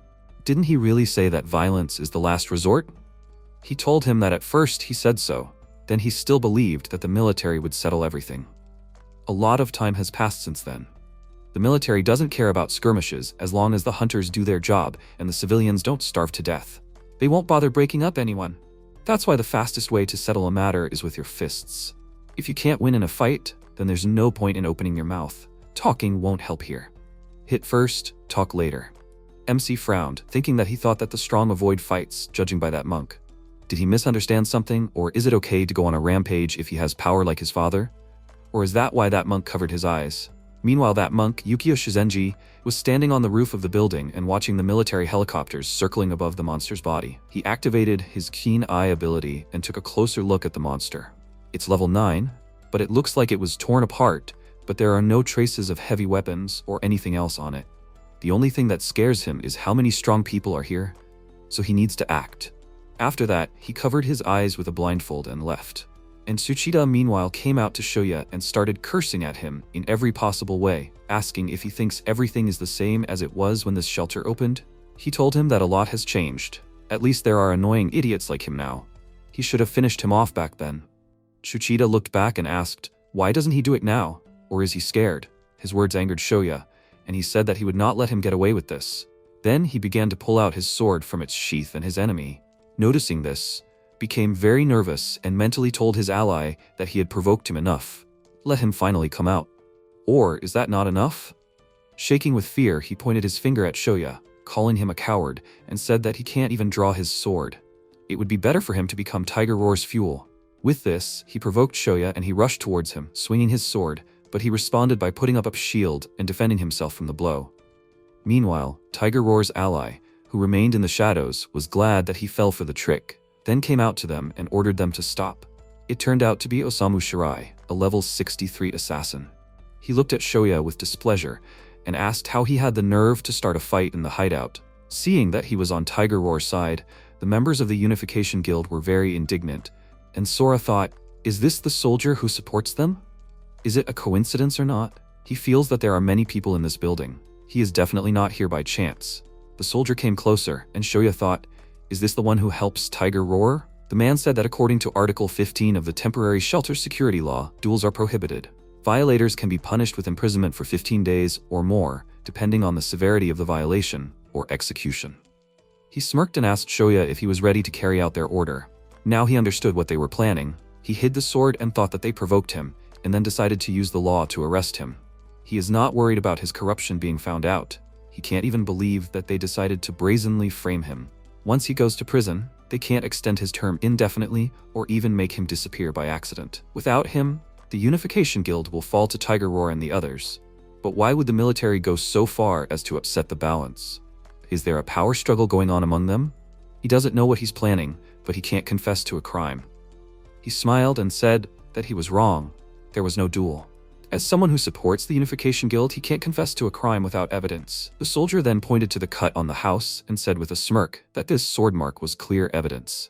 "Didn't he really say that violence is the last resort?" He told him that at first he said so, then he still believed that the military would settle everything. A lot of time has passed since then. The military doesn't care about skirmishes as long as the hunters do their job and the civilians don't starve to death. They won't bother breaking up anyone. That's why the fastest way to settle a matter is with your fists. If you can't win in a fight, then there's no point in opening your mouth. Talking won't help here. Hit first, talk later. MC frowned, thinking that he thought that the strong avoid fights, judging by that monk. Did he misunderstand something, or is it okay to go on a rampage if he has power like his father? Or is that why that monk covered his eyes? Meanwhile, that monk, Yukio Shizenji, was standing on the roof of the building and watching the military helicopters circling above the monster's body. He activated his keen eye ability and took a closer look at the monster. It's level 9, but it looks like it was torn apart, but there are no traces of heavy weapons or anything else on it. The only thing that scares him is how many strong people are here, so he needs to act. After that, he covered his eyes with a blindfold and left. And Tsuchida meanwhile came out to Shoya and started cursing at him in every possible way, asking if he thinks everything is the same as it was when this shelter opened. He told him that a lot has changed. At least there are annoying idiots like him now. He should have finished him off back then. Tsuchida looked back and asked, why doesn't he do it now? Or is he scared? His words angered Shoya, and he said that he would not let him get away with this. Then he began to pull out his sword from its sheath, and his enemy, noticing this, became very nervous and mentally told his ally that he had provoked him enough. Let him finally come out. Or is that not enough? Shaking with fear, he pointed his finger at Shoya, calling him a coward, and said that he can't even draw his sword. It would be better for him to become Tiger Roar's fuel. With this, he provoked Shoya and he rushed towards him, swinging his sword, but he responded by putting up a shield and defending himself from the blow. Meanwhile, Tiger Roar's ally, who remained in the shadows, was glad that he fell for the trick, then came out to them and ordered them to stop. It turned out to be Osamu Shirai, a level 63 assassin. He looked at Shoya with displeasure and asked how he had the nerve to start a fight in the hideout. Seeing that he was on Tiger Roar's side, the members of the Unification Guild were very indignant, and Sora thought, is this the soldier who supports them? Is it a coincidence or not? He feels that there are many people in this building. He is definitely not here by chance. The soldier came closer, and Shoya thought, is this the one who helps Tiger Roar? The man said that according to Article 15 of the Temporary Shelter Security Law, duels are prohibited. Violators can be punished with imprisonment for 15 days or more, depending on the severity of the violation, or execution. He smirked and asked Shoya if he was ready to carry out their order. Now he understood what they were planning. He hid the sword and thought that they provoked him, and then decided to use the law to arrest him. He is not worried about his corruption being found out. He can't even believe that they decided to brazenly frame him. Once he goes to prison, they can't extend his term indefinitely or even make him disappear by accident. Without him, the Unification Guild will fall to Tiger Roar and the others. But why would the military go so far as to upset the balance? Is there a power struggle going on among them? He doesn't know what he's planning, but he can't confess to a crime. He smiled and said that he was wrong. There was no duel. As someone who supports the Unification Guild, he can't confess to a crime without evidence. The soldier then pointed to the cut on the house and said with a smirk that this sword mark was clear evidence.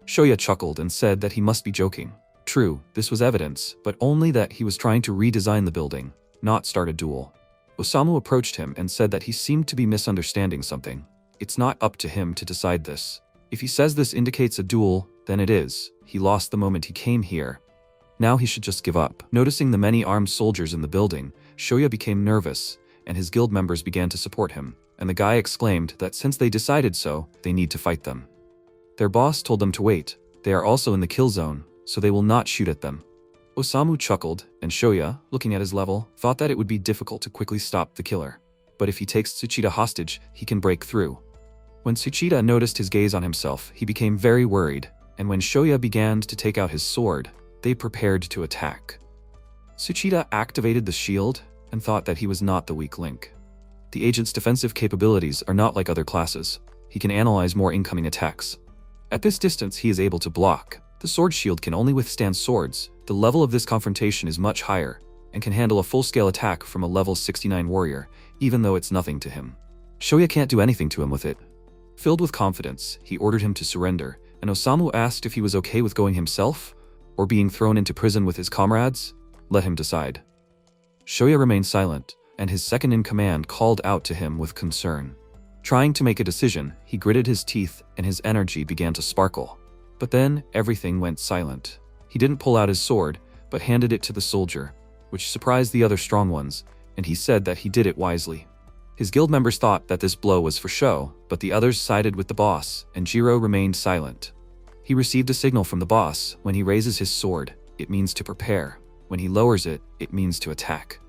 Shoya chuckled and said that he must be joking. True, this was evidence, but only that he was trying to redesign the building, not start a duel. Osamu approached him and said that he seemed to be misunderstanding something. It's not up to him to decide this. If he says this indicates a duel, then it is. He lost the moment he came here. Now he should just give up. Noticing the many armed soldiers in the building, Shoya became nervous, and his guild members began to support him, and the guy exclaimed that since they decided so, they need to fight them. Their boss told them to wait. They are also in the kill zone, so they will not shoot at them. Osamu chuckled, and Shoya, looking at his level, thought that it would be difficult to quickly stop the killer. But if he takes Tsuchida hostage, he can break through. When Tsuchida noticed his gaze on himself, he became very worried, and when Shoya began to take out his sword, they prepared to attack. Tsuchida activated the shield and thought that he was not the weak link. The agent's defensive capabilities are not like other classes. He can analyze more incoming attacks. At this distance, he is able to block. The sword shield can only withstand swords. The level of this confrontation is much higher and can handle a full-scale attack from a level 69 warrior, even though it's nothing to him. Shoya can't do anything to him with it. Filled with confidence, he ordered him to surrender, and Osamu asked if he was okay with going himself or being thrown into prison with his comrades. Let him decide. Shoya remained silent, and his second-in-command called out to him with concern. Trying to make a decision, he gritted his teeth and his energy began to sparkle. But then, everything went silent. He didn't pull out his sword, but handed it to the soldier, which surprised the other strong ones, and he said that he did it wisely. His guild members thought that this blow was for show, but the others sided with the boss, and Jiro remained silent. He received a signal from the boss. When he raises his sword, it means to prepare. When he lowers it, it means to attack.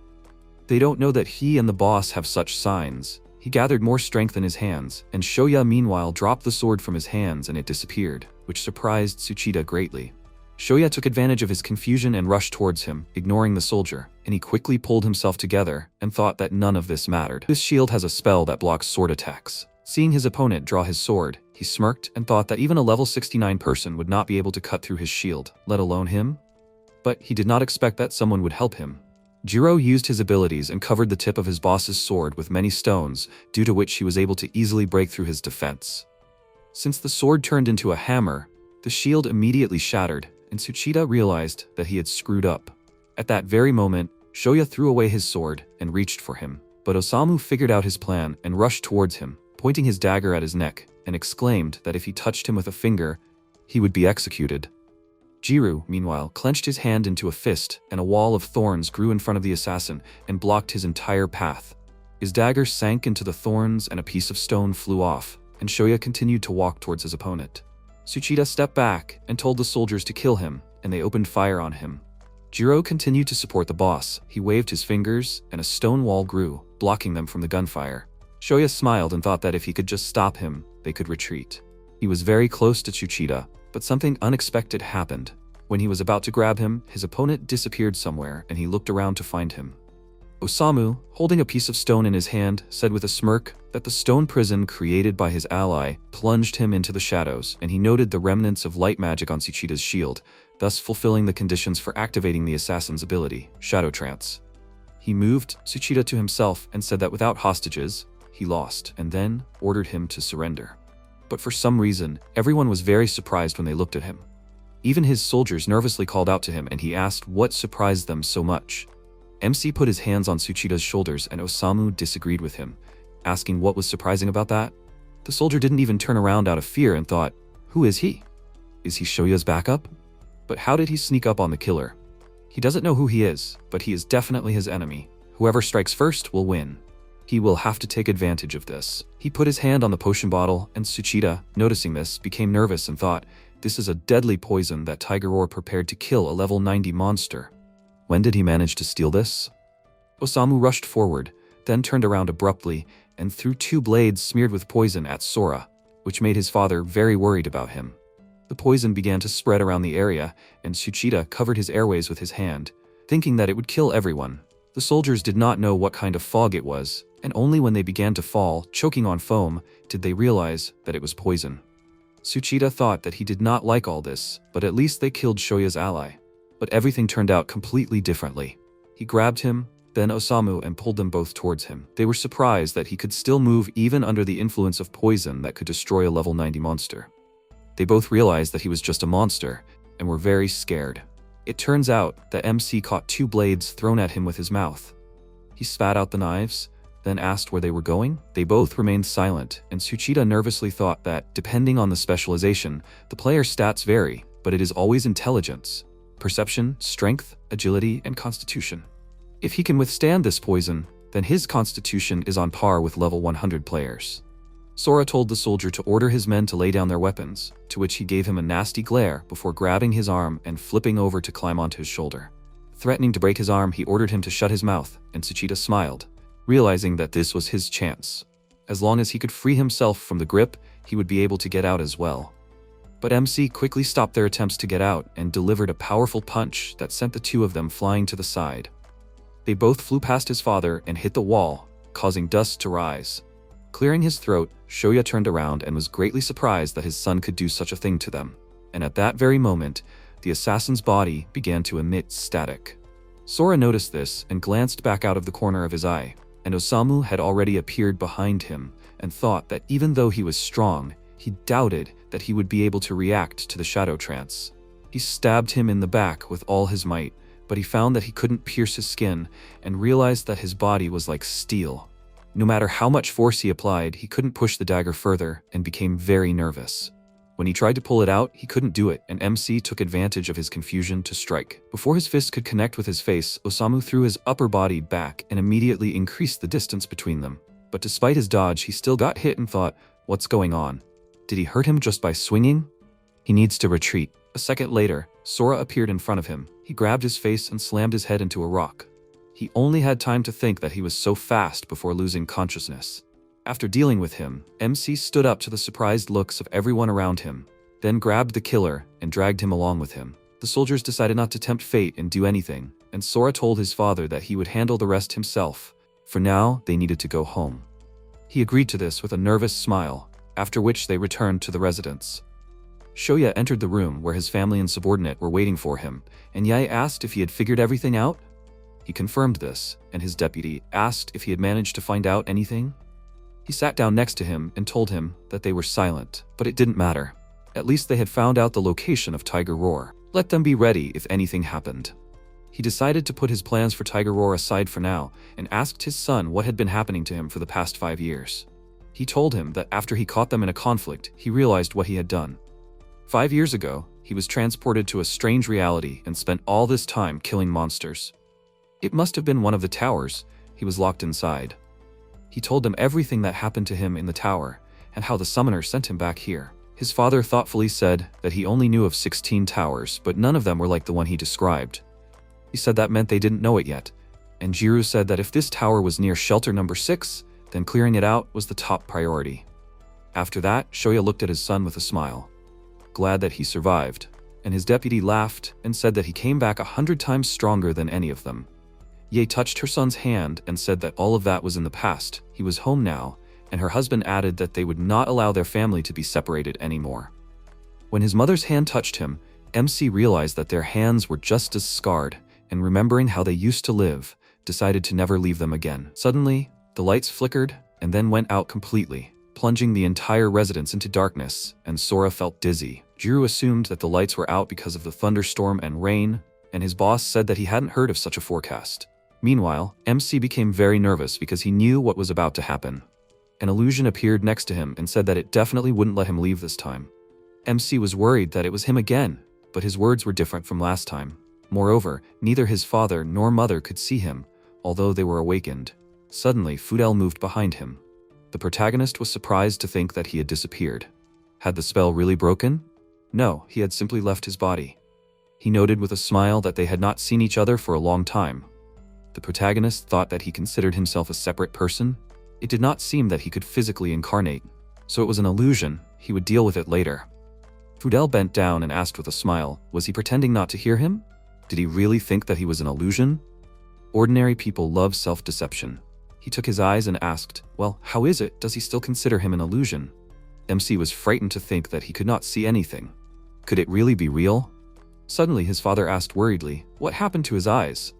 They don't know that he and the boss have such signs. He gathered more strength in his hands, and Shoya meanwhile dropped the sword from his hands and it disappeared, which surprised Tsuchida greatly. Shoya took advantage of his confusion and rushed towards him, ignoring the soldier, and he quickly pulled himself together and thought that none of this mattered. This shield has a spell that blocks sword attacks. Seeing his opponent draw his sword, he smirked and thought that even a level 69 person would not be able to cut through his shield, let alone him. But he did not expect that someone would help him. Jiro used his abilities and covered the tip of his boss's sword with many stones, due to which he was able to easily break through his defense. Since the sword turned into a hammer, the shield immediately shattered, and Tsuchida realized that he had screwed up. At that very moment, Shoya threw away his sword and reached for him, but Osamu figured out his plan and rushed towards him, pointing his dagger at his neck, and exclaimed that if he touched him with a finger, he would be executed. Jiro, meanwhile, clenched his hand into a fist, and a wall of thorns grew in front of the assassin and blocked his entire path. His dagger sank into the thorns and a piece of stone flew off, and Shoya continued to walk towards his opponent. Tsuchida stepped back and told the soldiers to kill him, and they opened fire on him. Jiro continued to support the boss. He waved his fingers, and a stone wall grew, blocking them from the gunfire. Shoya smiled and thought that if he could just stop him, they could retreat. He was very close to Tsuchida, but something unexpected happened. When he was about to grab him, his opponent disappeared somewhere, and he looked around to find him. Osamu, holding a piece of stone in his hand, said with a smirk that the stone prison created by his ally plunged him into the shadows, and he noted the remnants of light magic on Tsuchida's shield, thus fulfilling the conditions for activating the assassin's ability, Shadow Trance. He moved Tsuchida to himself and said that without hostages, he lost, and then ordered him to surrender. But for some reason, everyone was very surprised when they looked at him. Even his soldiers nervously called out to him, and he asked what surprised them so much. MC put his hands on Tsuchida's shoulders, and Osamu disagreed with him, asking what was surprising about that. The soldier didn't even turn around out of fear and thought, who is he? Is he Shoya's backup? But how did he sneak up on the killer? He doesn't know who he is, but he is definitely his enemy. Whoever strikes first will win. He will have to take advantage of this. He put his hand on the potion bottle, and Tsuchida, noticing this, became nervous and thought, this is a deadly poison that Tiger Roar prepared to kill a level 90 monster. When did he manage to steal this? Osamu rushed forward, then turned around abruptly and threw 2 blades smeared with poison at Sora, which made his father very worried about him. The poison began to spread around the area, and Tsuchida covered his airways with his hand, thinking that it would kill everyone. The soldiers did not know what kind of fog it was, and only when they began to fall, choking on foam, did they realize that it was poison. Tsuchida thought that he did not like all this, but at least they killed Shoya's ally. But everything turned out completely differently. He grabbed him, then Osamu, and pulled them both towards him. They were surprised that he could still move even under the influence of poison that could destroy a level 90 monster. They both realized that he was just a monster, and were very scared. It turns out that MC caught 2 blades thrown at him with his mouth. He spat out the knives, then asked where they were going. They both remained silent, and Tsuchida nervously thought that, depending on the specialization, the player's stats vary, but it is always intelligence, perception, strength, agility, and constitution. If he can withstand this poison, then his constitution is on par with level 100 players. Sora told the soldier to order his men to lay down their weapons, to which he gave him a nasty glare before grabbing his arm and flipping over to climb onto his shoulder. Threatening to break his arm, he ordered him to shut his mouth, and Tsuchida smiled, realizing that this was his chance. As long as he could free himself from the grip, he would be able to get out as well. But MC quickly stopped their attempts to get out and delivered a powerful punch that sent the 2 of them flying to the side. They both flew past his father and hit the wall, causing dust to rise. Clearing his throat, Shoya turned around and was greatly surprised that his son could do such a thing to them. And at that very moment, the assassin's body began to emit static. Sora noticed this and glanced back out of the corner of his eye, and Osamu had already appeared behind him and thought that even though he was strong, he doubted that he would be able to react to the shadow trance. He stabbed him in the back with all his might, but he found that he couldn't pierce his skin and realized that his body was like steel. No matter how much force he applied, he couldn't push the dagger further and became very nervous. When he tried to pull it out, he couldn't do it, and MC took advantage of his confusion to strike. Before his fist could connect with his face, Osamu threw his upper body back and immediately increased the distance between them. But despite his dodge, he still got hit and thought, what's going on? Did he hurt him just by swinging? He needs to retreat. A second later, Sora appeared in front of him. He grabbed his face and slammed his head into a rock. He only had time to think that he was so fast before losing consciousness. After dealing with him, MC stood up to the surprised looks of everyone around him, then grabbed the killer and dragged him along with him. The soldiers decided not to tempt fate and do anything, and Sora told his father that he would handle the rest himself. For now, they needed to go home. He agreed to this with a nervous smile, after which they returned to the residence. Shoya entered the room where his family and subordinate were waiting for him, and Yae asked if he had figured everything out. He confirmed this, and his deputy asked if he had managed to find out anything. He sat down next to him and told him that they were silent, but it didn't matter. At least they had found out the location of Tiger Roar. Let them be ready if anything happened. He decided to put his plans for Tiger Roar aside for now and asked his son what had been happening to him for the past 5 years. He told him that after he caught them in a conflict, he realized what he had done. 5 years ago, he was transported to a strange reality and spent all this time killing monsters. It must have been one of the towers. He was locked inside. He told them everything that happened to him in the tower, and how the summoner sent him back here. His father thoughtfully said that he only knew of 16 towers, but none of them were like the one he described. He said that meant they didn't know it yet, and Jiru said that if this tower was near shelter number 6, then clearing it out was the top priority. After that, Shoya looked at his son with a smile, glad that he survived, and his deputy laughed and said that he came back 100 times stronger than any of them. Ye touched her son's hand and said that all of that was in the past. He was home now, and her husband added that they would not allow their family to be separated anymore. When his mother's hand touched him, MC realized that their hands were just as scarred, and remembering how they used to live, decided to never leave them again. Suddenly, the lights flickered and then went out completely, plunging the entire residence into darkness, and Sora felt dizzy. Jiru assumed that the lights were out because of the thunderstorm and rain, and his boss said that he hadn't heard of such a forecast. Meanwhile, MC became very nervous because he knew what was about to happen. An illusion appeared next to him and said that it definitely wouldn't let him leave this time. MC was worried that it was him again, but his words were different from last time. Moreover, neither his father nor mother could see him, although they were awakened. Suddenly, Fudel moved behind him. The protagonist was surprised to think that he had disappeared. Had the spell really broken? No, he had simply left his body. He noted with a smile that they had not seen each other for a long time. The protagonist thought that he considered himself a separate person. It did not seem that he could physically incarnate, so it was an illusion. He would deal with it later. Fudel bent down and asked with a smile, was he pretending not to hear him? Did he really think that he was an illusion? Ordinary people love self-deception. He took his eyes and asked, well, how is it? Does he still consider him an illusion? MC was frightened to think that he could not see anything. Could it really be real? Suddenly, his father asked worriedly, what happened to his eyes?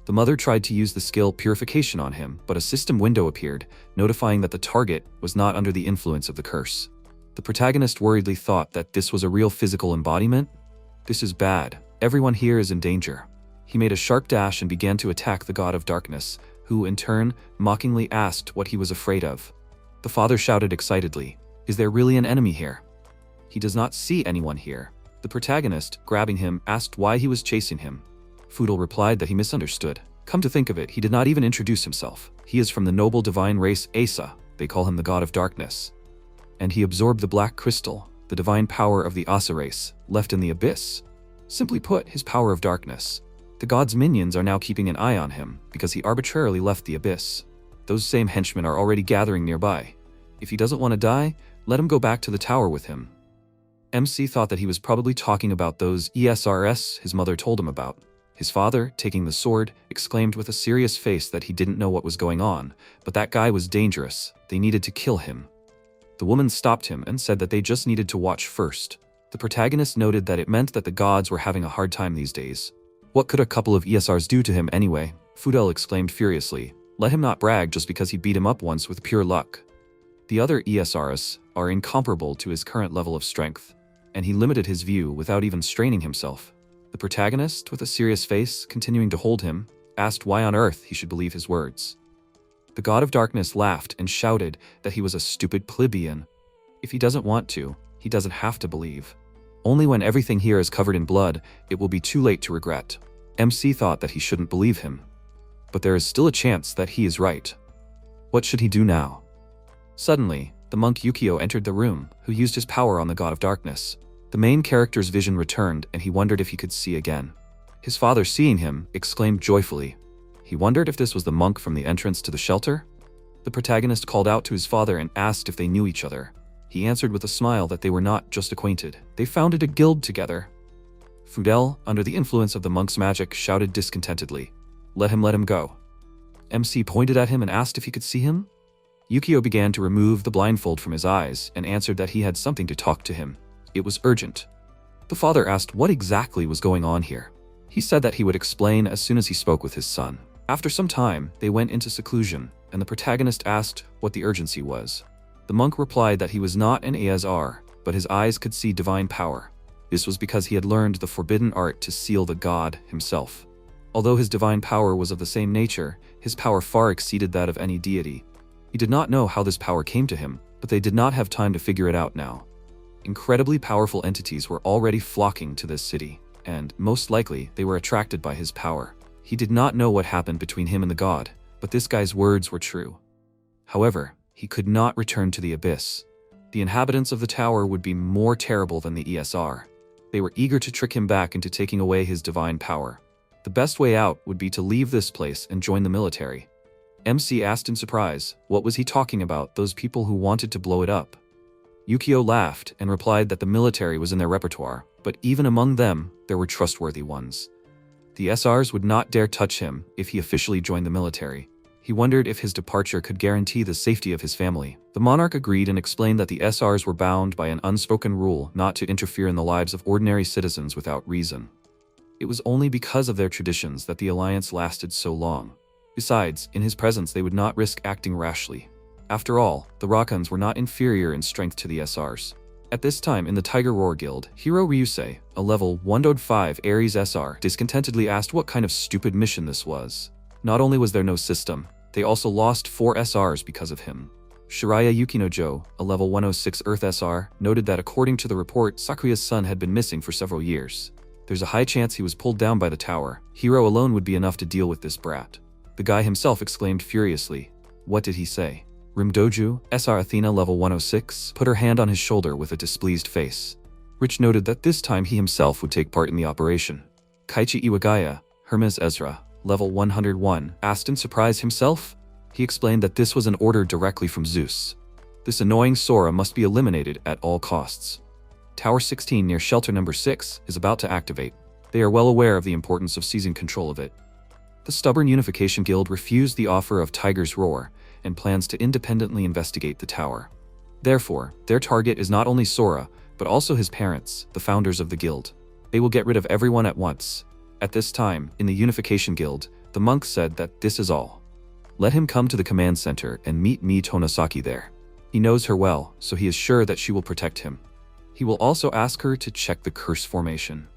The mother tried to use the skill Purification on him, but a system window appeared, notifying that the target was not under the influence of the curse. The protagonist worriedly thought that this was a real physical embodiment. This is bad. Everyone here is in danger. He made a sharp dash and began to attack the god of darkness, who, in turn, mockingly asked what he was afraid of. The father shouted excitedly, is there really an enemy here? He does not see anyone here. The protagonist, grabbing him, asked why he was chasing him. Fudel replied that he misunderstood. Come to think of it, he did not even introduce himself. He is from the noble divine race Asa, they call him the god of darkness. And he absorbed the black crystal, the divine power of the Asa race, left in the abyss. Simply put, his power of darkness. The god's minions are now keeping an eye on him, because he arbitrarily left the abyss. Those same henchmen are already gathering nearby. If he doesn't want to die, let him go back to the tower with him. MC thought that he was probably talking about those ESRS his mother told him about. His father, taking the sword, exclaimed with a serious face that he didn't know what was going on, but that guy was dangerous. They needed to kill him. The woman stopped him and said that they just needed to watch first. The protagonist noted that it meant that the gods were having a hard time these days. What could a couple of ESRs do to him anyway? Fudel exclaimed furiously. Let him not brag just because he beat him up once with pure luck. The other ESRs are incomparable to his current level of strength, and he limited his view without even straining himself. The The protagonist, with a serious face, continuing to hold him, asked why on earth he should believe his words. The god of darkness laughed and shouted that he was a stupid plebeian. If he doesn't want to, he doesn't have to believe. Only when everything here is covered in blood, it will be too late to regret. MC thought that he shouldn't believe him. But there is still a chance that he is right. What should he do now? Suddenly, the monk Yukio entered the room, who used his power on the god of darkness. The main character's vision returned, and he wondered if he could see again. His father, seeing him, exclaimed joyfully. He wondered if this was the monk from the entrance to the shelter. The protagonist called out to his father and asked if they knew each other. He answered with a smile that they were not just acquainted. They founded a guild together. Fudel, under the influence of the monk's magic, shouted discontentedly, let him go." MC pointed at him and asked if he could see him. Yukio began to remove the blindfold from his eyes and answered that he had something to talk to him. It was urgent. The father asked what exactly was going on here. He said that he would explain as soon as he spoke with his son. After some time, they went into seclusion, and the protagonist asked what the urgency was. The monk replied that he was not an ASR, but his eyes could see divine power. This was because he had learned the forbidden art to seal the god himself. Although his divine power was of the same nature, his power far exceeded that of any deity. He did not know how this power came to him, but they did not have time to figure it out now. Incredibly powerful entities were already flocking to this city, and, most likely, they were attracted by his power. He did not know what happened between him and the god, but this guy's words were true. However, he could not return to the abyss. The inhabitants of the tower would be more terrible than the ESR. They were eager to trick him back into taking away his divine power. The best way out would be to leave this place and join the military. MC asked in surprise, what was he talking about, those people who wanted to blow it up? Yukio laughed and replied that the military was in their repertoire, but even among them, there were trustworthy ones. The SRs would not dare touch him if he officially joined the military. He wondered if his departure could guarantee the safety of his family. The monarch agreed and explained that the SRs were bound by an unspoken rule not to interfere in the lives of ordinary citizens without reason. It was only because of their traditions that the alliance lasted so long. Besides, in his presence they would not risk acting rashly. After all, the Rakuns were not inferior in strength to the SRs. At this time in the Tiger Roar Guild, Hiro Ryusei, a level 105 Ares SR, discontentedly asked what kind of stupid mission this was. Not only was there no system, they also lost 4 SRs because of him. Shiraya Yukinojo, a level 106 Earth SR, noted that according to the report, Sakuya's son had been missing for several years. There's a high chance he was pulled down by the tower. Hiro alone would be enough to deal with this brat. The guy himself exclaimed furiously. What did he say? Rimdoju, SR Athena level 106, put her hand on his shoulder with a displeased face. Rich noted that this time he himself would take part in the operation. Kaichi Iwagaya, Hermes Ezra, level 101, asked in surprise himself. He explained that this was an order directly from Zeus. This annoying Sora must be eliminated at all costs. Tower 16 near shelter number 6 is about to activate. They are well aware of the importance of seizing control of it. The stubborn Unification Guild refused the offer of Tiger's Roar and plans to independently investigate the tower. Therefore, their target is not only Sora, but also his parents, the founders of the guild. They will get rid of everyone at once. At this time, in the Unification Guild, the monk said that this is all. Let him come to the command center and meet me Tonosaki there. He knows her well, so he is sure that she will protect him. He will also ask her to check the curse formation.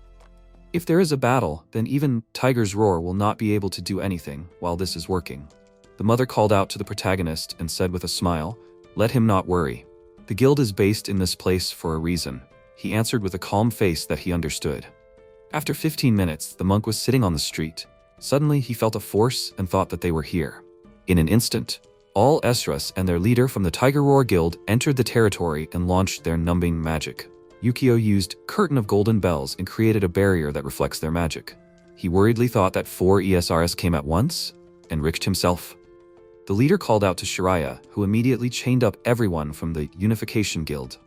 If there is a battle, then even Tiger's Roar will not be able to do anything while this is working. The mother called out to the protagonist and said with a smile, let him not worry. The guild is based in this place for a reason. He answered with a calm face that he understood. After 15 minutes, the monk was sitting on the street. Suddenly, he felt a force and thought that they were here. In an instant, all Esras and their leader from the Tiger Roar Guild entered the territory and launched their numbing magic. Yukio used Curtain of Golden Bells and created a barrier that reflects their magic. He worriedly thought that 4 ESRs came at once, enriched himself. The leader called out to Shiraya, who immediately chained up everyone from the Unification Guild.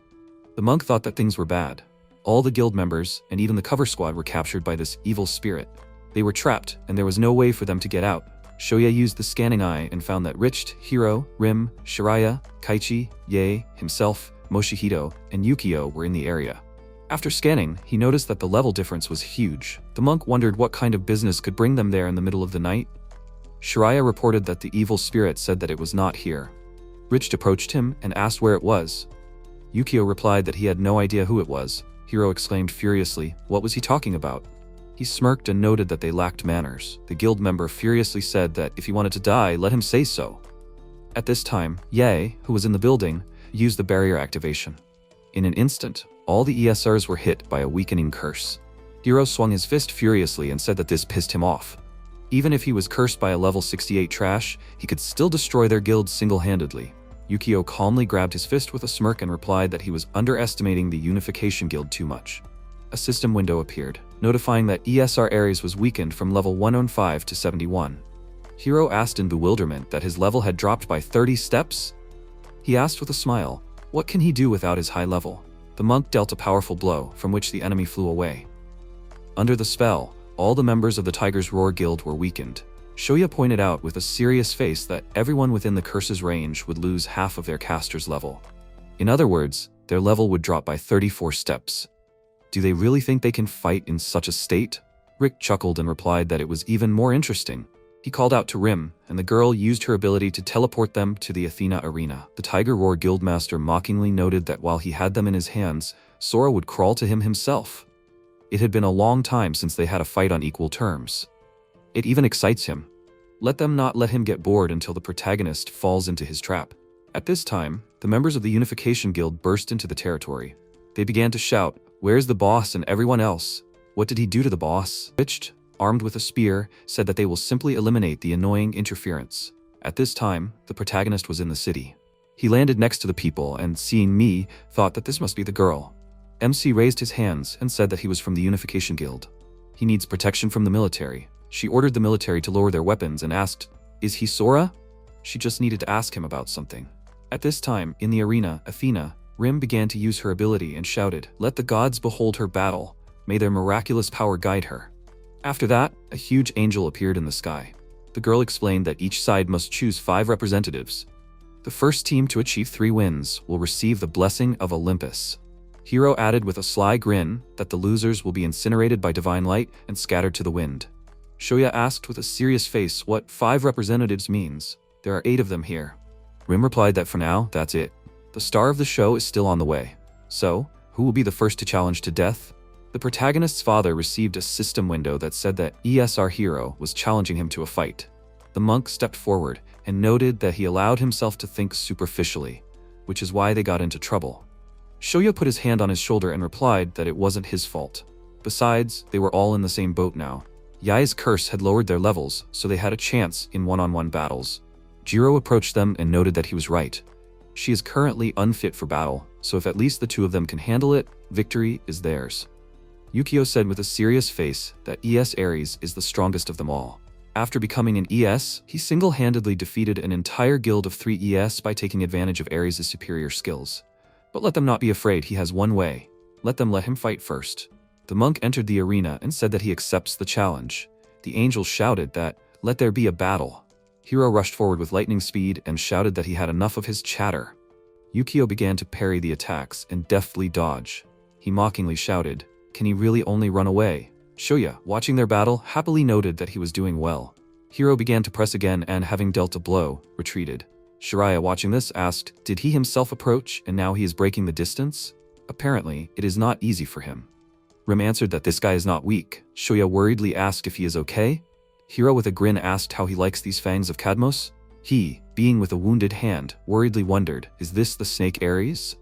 The monk thought that things were bad. All the guild members, and even the cover squad, were captured by this evil spirit. They were trapped, and there was no way for them to get out. Shoya used the scanning eye and found that Richt, Hiro, Rim, Shiraya, Kaichi, Ye, himself, Moshihito, and Yukio were in the area. After scanning, he noticed that the level difference was huge. The monk wondered what kind of business could bring them there in the middle of the night. Shiraya reported that the evil spirit said that it was not here. Richt approached him and asked where it was. Yukio replied that he had no idea who it was. Hiro exclaimed furiously, what was he talking about? He smirked and noted that they lacked manners. The guild member furiously said that if he wanted to die, let him say so. At this time, Ye, who was in the building, used the barrier activation. In an instant, all the ESRs were hit by a weakening curse. Hiro swung his fist furiously and said that this pissed him off. Even if he was cursed by a level 68 trash, he could still destroy their guild single-handedly. Yukio calmly grabbed his fist with a smirk and replied that he was underestimating the unification guild too much. A system window appeared, notifying that ESR Ares was weakened from level 105 to 71. Hiro asked in bewilderment that his level had dropped by 30 steps. He asked with a smile, what can he do without his high level? The monk dealt a powerful blow, from which the enemy flew away. Under the spell, all the members of the Tiger's Roar Guild were weakened. Shoya pointed out with a serious face that everyone within the curse's range would lose half of their caster's level. In other words, their level would drop by 34 steps. Do they really think they can fight in such a state? Rick chuckled and replied that it was even more interesting. He called out to Rim, and the girl used her ability to teleport them to the Athena arena. The Tiger Roar Guildmaster mockingly noted that while he had them in his hands, Sora would crawl to him himself. It had been a long time since they had a fight on equal terms. It even excites him. Let them not let him get bored until the protagonist falls into his trap. At this time, the members of the Unification Guild burst into the territory. They began to shout, "Where's the boss and everyone else? What did he do to the boss?" Bitched, armed with a spear, said that they will simply eliminate the annoying interference. At this time, the protagonist was in the city. He landed next to the people and, seeing me, thought that this must be the girl. MC raised his hands and said that he was from the Unification Guild. He needs protection from the military. She ordered the military to lower their weapons and asked, "Is he Sora?" She just needed to ask him about something. At this time, in the arena, Athena, Rim began to use her ability and shouted, "Let the gods behold her battle. May their miraculous power guide her." After that, a huge angel appeared in the sky. The girl explained that each side must choose 5 representatives. The first team to achieve 3 wins will receive the blessing of Olympus. Hiro added with a sly grin that the losers will be incinerated by divine light and scattered to the wind. Shoya asked with a serious face what 5 representatives means. There are 8 of them here. Rim replied that for now, that's it. The star of the show is still on the way. So, who will be the first to challenge to death? The protagonist's father received a system window that said that ESR Hero was challenging him to a fight. The monk stepped forward and noted that he allowed himself to think superficially, which is why they got into trouble. Shoya put his hand on his shoulder and replied that it wasn't his fault. Besides, they were all in the same boat now. Yai's curse had lowered their levels, so they had a chance in one-on-one battles. Jiro approached them and noted that he was right. She is currently unfit for battle, so if at least the 2 of them can handle it, victory is theirs. Yukio said with a serious face that ES Ares is the strongest of them all. After becoming an ES, he single-handedly defeated an entire guild of 3 ES by taking advantage of Ares' superior skills. But let them not be afraid, he has one way. Let him fight first. The monk entered the arena and said that he accepts the challenge. The angel shouted that, "Let there be a battle." Hiro rushed forward with lightning speed and shouted that he had enough of his chatter. Yukio began to parry the attacks and deftly dodge. He mockingly shouted, "Can he really only run away?" Shoya, watching their battle, happily noted that he was doing well. Hiro began to press again and, having dealt a blow, retreated. Shiraya, watching this, asked, did he himself approach and now he is breaking the distance? Apparently, it is not easy for him. Rim answered that this guy is not weak. Shoya worriedly asked if he is okay. Hiro with a grin asked how he likes these fangs of Cadmos. He, being with a wounded hand, worriedly wondered, is this the snake Ares?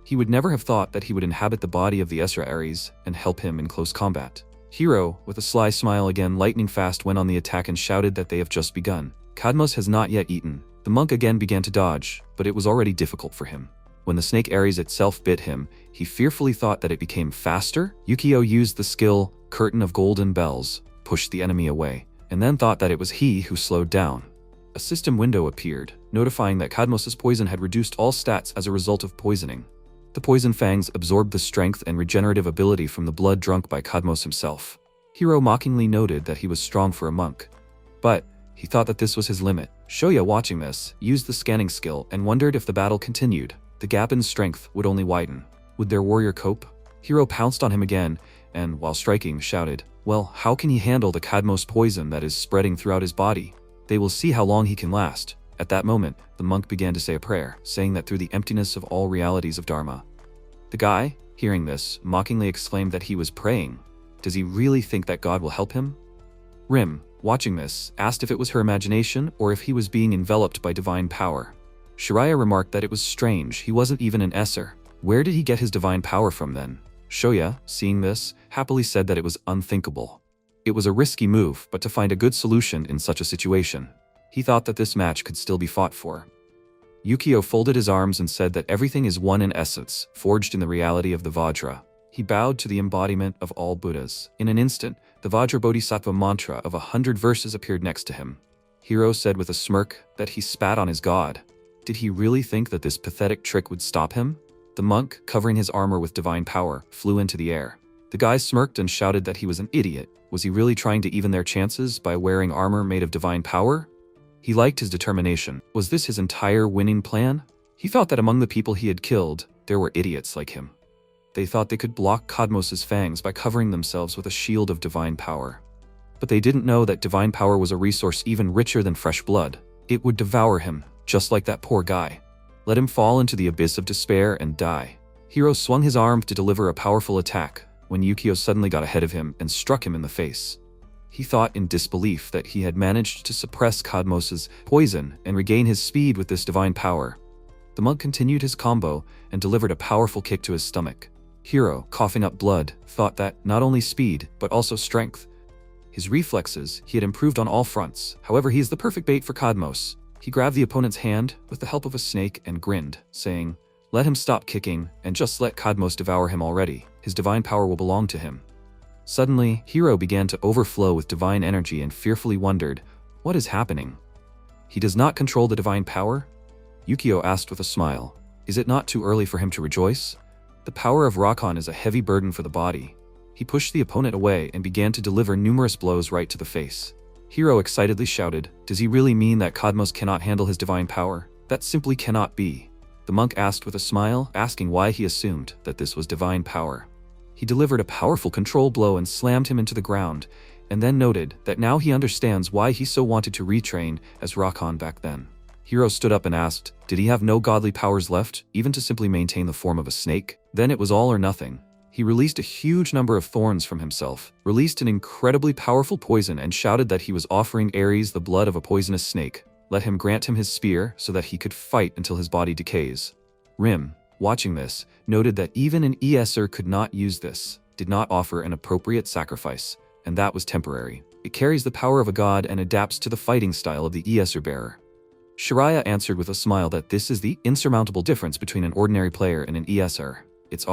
He would never have thought that he would inhabit the body of the Asura Ares and help him in close combat. Hiro, with a sly smile again lightning fast, went on the attack and shouted that they have just begun. Cadmos has not yet eaten. The monk again began to dodge, but it was already difficult for him. When the snake Ares itself bit him, he fearfully thought that it became faster. Yukio used the skill, Curtain of Golden Bells, pushed the enemy away, and then thought that it was he who slowed down. A system window appeared, notifying that Cadmos' poison had reduced all stats as a result of poisoning. The poison fangs absorbed the strength and regenerative ability from the blood drunk by Cadmos himself. Hiro mockingly noted that he was strong for a monk, but he thought that this was his limit. Shoya, watching this, used the scanning skill and wondered if the battle continued. The gap in strength would only widen. Would their warrior cope? Hiro pounced on him again, and while striking, shouted, well, how can he handle the Cadmos poison that is spreading throughout his body? They will see how long he can last. At that moment, the monk began to say a prayer, saying that through the emptiness of all realities of Dharma. The guy, hearing this, mockingly exclaimed that he was praying. Does he really think that God will help him? Rim, watching this, asked if it was her imagination or if he was being enveloped by divine power. Shiraya remarked that it was strange, he wasn't even an Esser. Where did he get his divine power from then? Shoya, seeing this, happily said that it was unthinkable. It was a risky move, but to find a good solution in such a situation. He thought that this match could still be fought for. Yukio folded his arms and said that everything is one in essence, forged in the reality of the Vajra. He bowed to the embodiment of all Buddhas. In an instant, the Vajra Bodhisattva mantra of 100 verses appeared next to him. Hiro said with a smirk that he spat on his god. Did he really think that this pathetic trick would stop him? The monk, covering his armor with divine power, flew into the air. The guy smirked and shouted that he was an idiot. Was he really trying to even their chances by wearing armor made of divine power? He liked his determination. Was this his entire winning plan? He thought that among the people he had killed, there were idiots like him. They thought they could block Cadmos's fangs by covering themselves with a shield of divine power. But they didn't know that divine power was a resource even richer than fresh blood. It would devour him, just like that poor guy. Let him fall into the abyss of despair and die. Hiro swung his arm to deliver a powerful attack, when Yukio suddenly got ahead of him and struck him in the face. He thought in disbelief that he had managed to suppress Cadmos's poison and regain his speed with this divine power. The monk continued his combo and delivered a powerful kick to his stomach. Hiro, coughing up blood, thought that not only speed, but also strength. His reflexes, he had improved on all fronts. However, he is the perfect bait for Cadmos. He grabbed the opponent's hand with the help of a snake and grinned, saying, "Let him stop kicking and just let Cadmos devour him already. His divine power will belong to him." Suddenly, Hiro began to overflow with divine energy and fearfully wondered, what is happening? He does not control the divine power? Yukio asked with a smile. Is it not too early for him to rejoice? The power of Rakan is a heavy burden for the body. He pushed the opponent away and began to deliver numerous blows right to the face. Hiro excitedly shouted, "Does he really mean that Cadmos cannot handle his divine power? That simply cannot be." The monk asked with a smile, asking why he assumed that this was divine power. He delivered a powerful control blow and slammed him into the ground, and then noted that now he understands why he so wanted to retrain as Rakan back then. Hiro stood up and asked, did he have no godly powers left, even to simply maintain the form of a snake? Then it was all or nothing. He released a huge number of thorns from himself, released an incredibly powerful poison, and shouted that he was offering Ares the blood of a poisonous snake. Let him grant him his spear so that he could fight until his body decays. Rim, watching this, noted that even an ESer could not use this, did not offer an appropriate sacrifice, and that was temporary. It carries the power of a god and adapts to the fighting style of the ESer bearer. Shiraya answered with a smile that this is the insurmountable difference between an ordinary player and an ESer. It's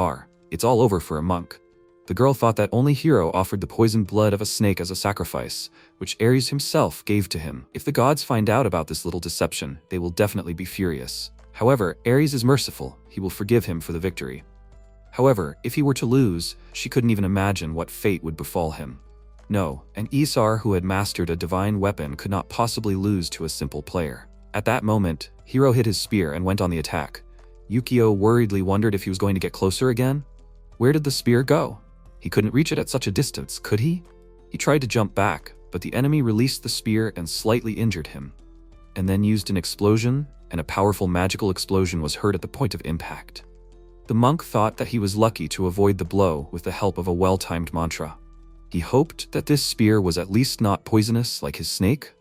all over for a monk. The girl thought that only Hiro offered the poisoned blood of a snake as a sacrifice, which Ares himself gave to him. If the gods find out about this little deception, they will definitely be furious. However, Ares is merciful, he will forgive him for the victory. However, if he were to lose, she couldn't even imagine what fate would befall him. No, an Isar who had mastered a divine weapon could not possibly lose to a simple player. At that moment, Hiro hit his spear and went on the attack. Yukio worriedly wondered if he was going to get closer again. Where did the spear go? He couldn't reach it at such a distance, could he? He tried to jump back, but the enemy released the spear and slightly injured him, and then used an explosion, and a powerful magical explosion was heard at the point of impact. The monk thought that he was lucky to avoid the blow with the help of a well-timed mantra. He hoped that this spear was at least not poisonous like his snake.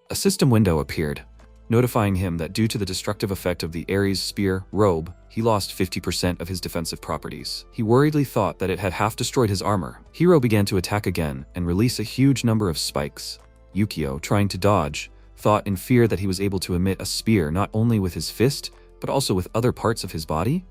A system window appeared, notifying him that due to the destructive effect of the Ares spear robe, he lost 50% of his defensive properties. He worriedly thought that it had half destroyed his armor. Hiro began to attack again and release a huge number of spikes. Yukio, trying to dodge, thought in fear that he was able to emit a spear not only with his fist, but also with other parts of his body.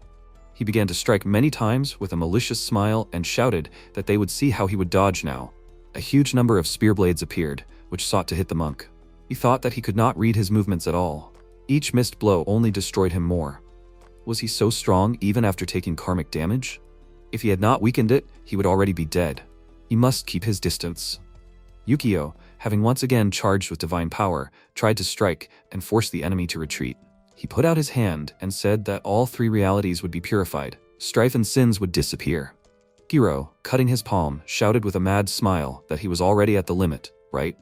He began to strike many times with a malicious smile and shouted that they would see how he would dodge now. A huge number of spear blades appeared, which sought to hit the monk. He thought that he could not read his movements at all. Each missed blow only destroyed him more. Was he so strong even after taking karmic damage? If he had not weakened it, he would already be dead. He must keep his distance. Yukio, having once again charged with divine power, tried to strike and force the enemy to retreat. He put out his hand and said that all three realities would be purified. Strife and sins would disappear. Hiro, cutting his palm, shouted with a mad smile that he was already at the limit, right?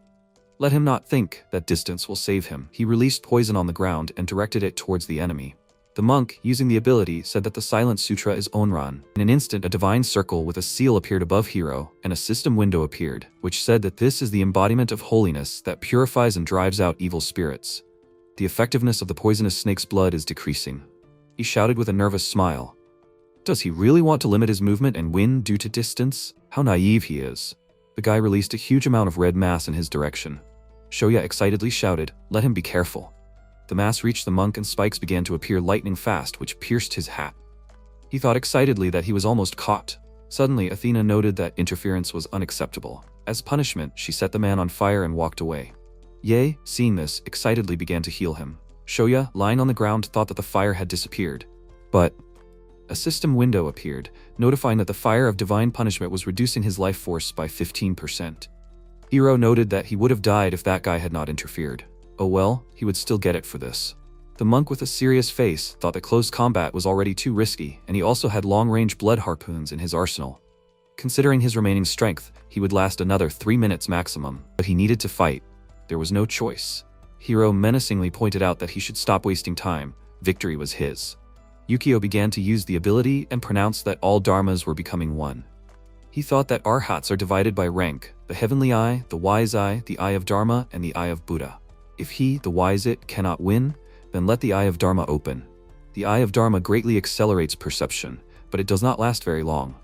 Let him not think that distance will save him. He released poison on the ground and directed it towards the enemy. The monk, using the ability, said that the silent sutra is Onran. In an instant, a divine circle with a seal appeared above Hiro, and a system window appeared, which said that this is the embodiment of holiness that purifies and drives out evil spirits. The effectiveness of the poisonous snake's blood is decreasing. He shouted with a nervous smile. Does he really want to limit his movement and win due to distance? How naive he is. The guy released a huge amount of red mass in his direction. Shoya excitedly shouted, "Let him be careful." The mass reached the monk and spikes began to appear lightning fast, which pierced his hat. He thought excitedly that he was almost caught. Suddenly, Athena noted that interference was unacceptable. As punishment, she set the man on fire and walked away. Ye, seeing this, excitedly began to heal him. Shoya, lying on the ground, thought that the fire had disappeared. But a system window appeared, notifying that the fire of divine punishment was reducing his life force by 15%. Hiro noted that he would have died if that guy had not interfered. Oh well, he would still get it for this. The monk with a serious face thought that close combat was already too risky, and he also had long-range blood harpoons in his arsenal. Considering his remaining strength, he would last another 3 minutes maximum, but he needed to fight. There was no choice. Hiro menacingly pointed out that he should stop wasting time. Victory was his. Yukio began to use the ability and pronounced that all dharmas were becoming one. He thought that arhats are divided by rank: the heavenly eye, the wise eye, the eye of Dharma, and the eye of Buddha. If he, the wise it, cannot win, then let the eye of Dharma open. The eye of Dharma greatly accelerates perception, but it does not last very long.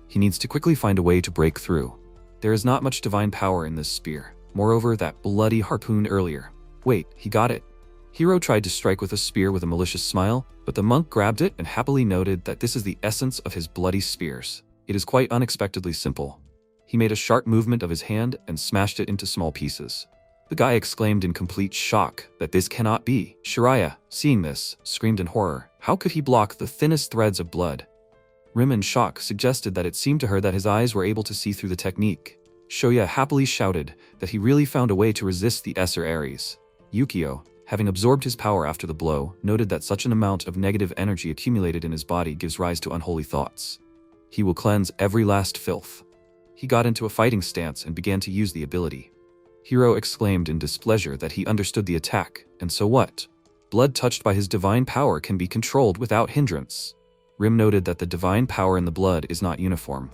He needs to quickly find a way to break through. There is not much divine power in this spear. Moreover, that bloody harpoon earlier. Wait, he got it. Hiro tried to strike with a spear with a malicious smile, but the monk grabbed it and happily noted that this is the essence of his bloody spears. It is quite unexpectedly simple. He made a sharp movement of his hand and smashed it into small pieces. The guy exclaimed in complete shock that this cannot be. Shiraya, seeing this, screamed in horror. How could he block the thinnest threads of blood? Rim in shock suggested that it seemed to her that his eyes were able to see through the technique. Shoya happily shouted that he really found a way to resist the Esser Ares. Yukio, having absorbed his power after the blow, noted that such an amount of negative energy accumulated in his body gives rise to unholy thoughts. He will cleanse every last filth. He got into a fighting stance and began to use the ability. Hiro exclaimed in displeasure that he understood the attack, and so what? Blood touched by his divine power can be controlled without hindrance. Rim noted that the divine power in the blood is not uniform.